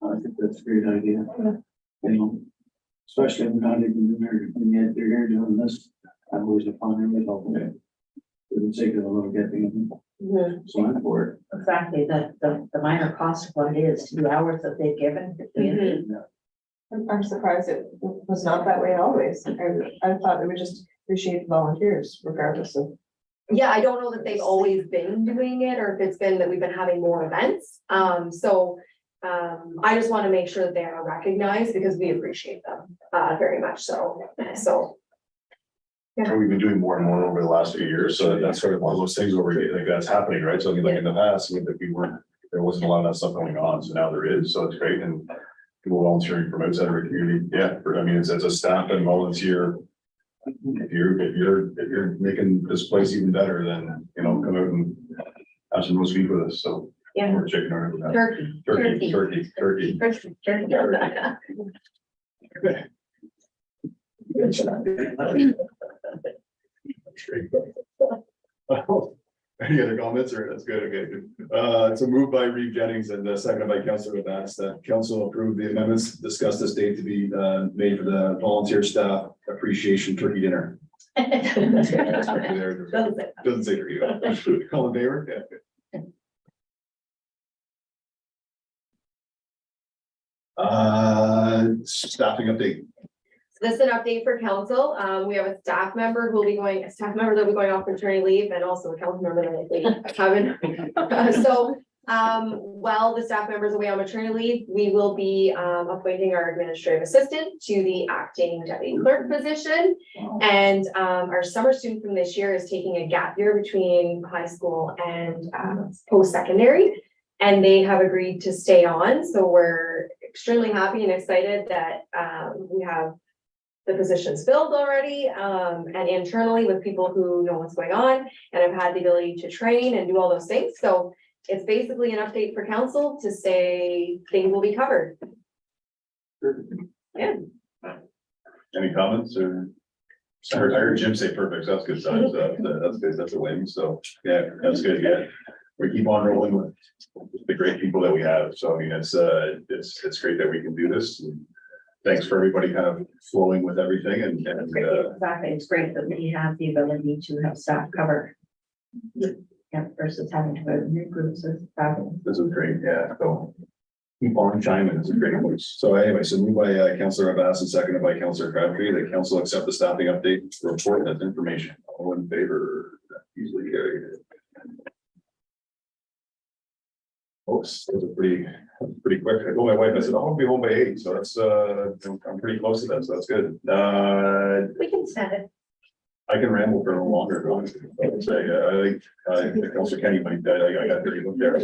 I think that's a great idea. You know, especially when not even when they're here doing this, I always find it helpful. For the sake of a little getting signed for it. Exactly, the minor cost of what it is, 2 hours that they've given. I'm surprised it was not that way always. I thought they would just appreciate volunteers regardless of. Yeah, I don't know that they've always been doing it or if it's been that we've been having more events. I just want to make sure that they are recognized because we appreciate them very much so. And we've been doing more and more over the last few years, so that's sort of one of those things where we like that's happening, right? So I mean, like in the past, there wasn't a lot of that stuff going on, so now there is, so it's great, and people volunteering from outside of our community, yeah, I mean, it's a staff and volunteer. If you're making this place even better, then, you know, come out and have some roast beef with us, so. Yeah. We're checking our. Turkey. Any other comments, or that's good, okay, good. So moved by Reeve Jennings and seconded by Councillor Bass, that council approved the amendments, discuss this date to be made for the volunteer staff appreciation turkey dinner. Doesn't say turkey. Call in favor? Yeah. Staffing update. This is an update for council. We have a staff member who will be going, a staff member that will be going off maternity leave and also a council member that will be having. While the staff member is away on maternity leave, we will be appointing our administrative assistant to the acting deputy clerk position. And our summer student from this year is taking a gap year between high school and post-secondary. And they have agreed to stay on. So we're extremely happy and excited that we have the positions filled already, and internally with people who know what's going on and have had the ability to train and do all those things. So it's basically an update for council to say things will be covered. Yeah. Any comments or? I heard Jim say perfect, so that's good signs, that's good, that's a win, so, yeah, that's good, yeah. We keep on rolling with the great people that we have, so I mean, it's great that we can do this. And thanks for everybody kind of flowing with everything and. Exactly, it's great that we have the ability to have staff cover. Yeah, versus having to go to new groups is fabulous. This is great, yeah, so. Keep on chiming, it's a great voice. So anyway, so moved by Councillor Abbas and seconded by Councillor Crabtree, that council accept the staffing update report as information. All in favor, easily carried. Folks, those are pretty quick. I told my wife, I said, I'll be home by 8, so that's I'm pretty close to that, so that's good. We can send it. I can ramble for a little longer, honestly. I would say, I think Councillor Kenny might, I got 30 look there.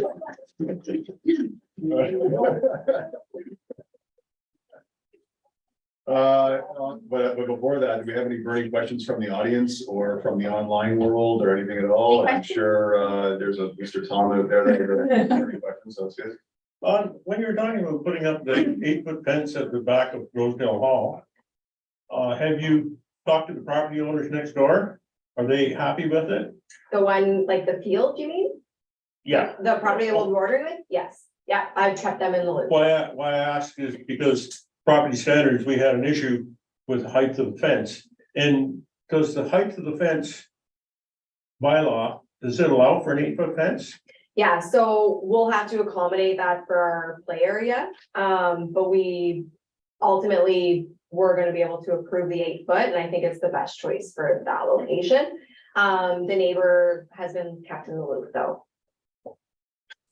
But before that, do we have any burning questions from the audience or from the online world or anything at all? I'm sure there's a Mr. Tom out there that has any questions, so it's good. When you're talking about putting up the 8-foot fence at the back of Rosedale Hall, have you talked to the property owners next door? Are they happy with it? The one, like the field, you mean? Yeah. The property we'll be ordering with? Yes. Yeah, I've kept them in the loop. Why I ask is because property standards, we had an issue with the height of the fence. And does the height of the fence bylaw, does it allow for an 8-foot fence? Yeah, so we'll have to accommodate that for our play area. But we ultimately, we're gonna be able to approve the 8-foot, and I think it's the best choice for that location. The neighbor has been kept in the loop though.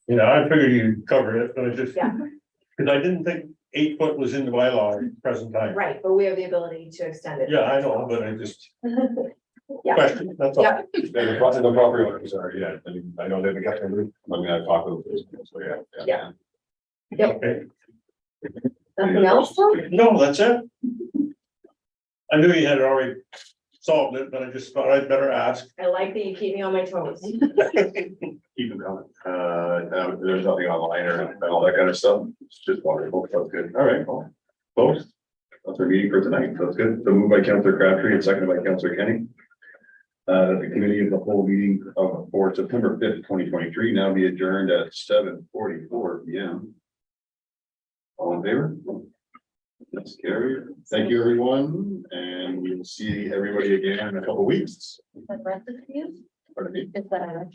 You know, I figured you'd cover it, but I just, Yeah. because I didn't think 8-foot was in the bylaw at the present time. Right, but we have the ability to extend it. Yeah, I know, but I just. Yeah. Question, that's all. Yeah. The property owners are, yeah, I mean, I know they've been kept in the loop. I mean, I've talked with them, so yeah. Yeah. Okay. Nothing else? No, that's it. I knew you had already solved it, but I just thought I'd better ask. I like that you keep me on my toes. Keep them coming. There's nothing online or all that kind of stuff. It's just wonderful. That's good. All right, well, folks. That's our meeting for tonight. That's good. So moved by Councillor Crabtree and seconded by Councillor Kenny. The committee of the whole meeting for September 5th, 2023, now be adjourned at 7:44 p.m. All in favor? That's carried. Thank you, everyone, and we will see everybody again in a couple weeks. Pardon me? Is that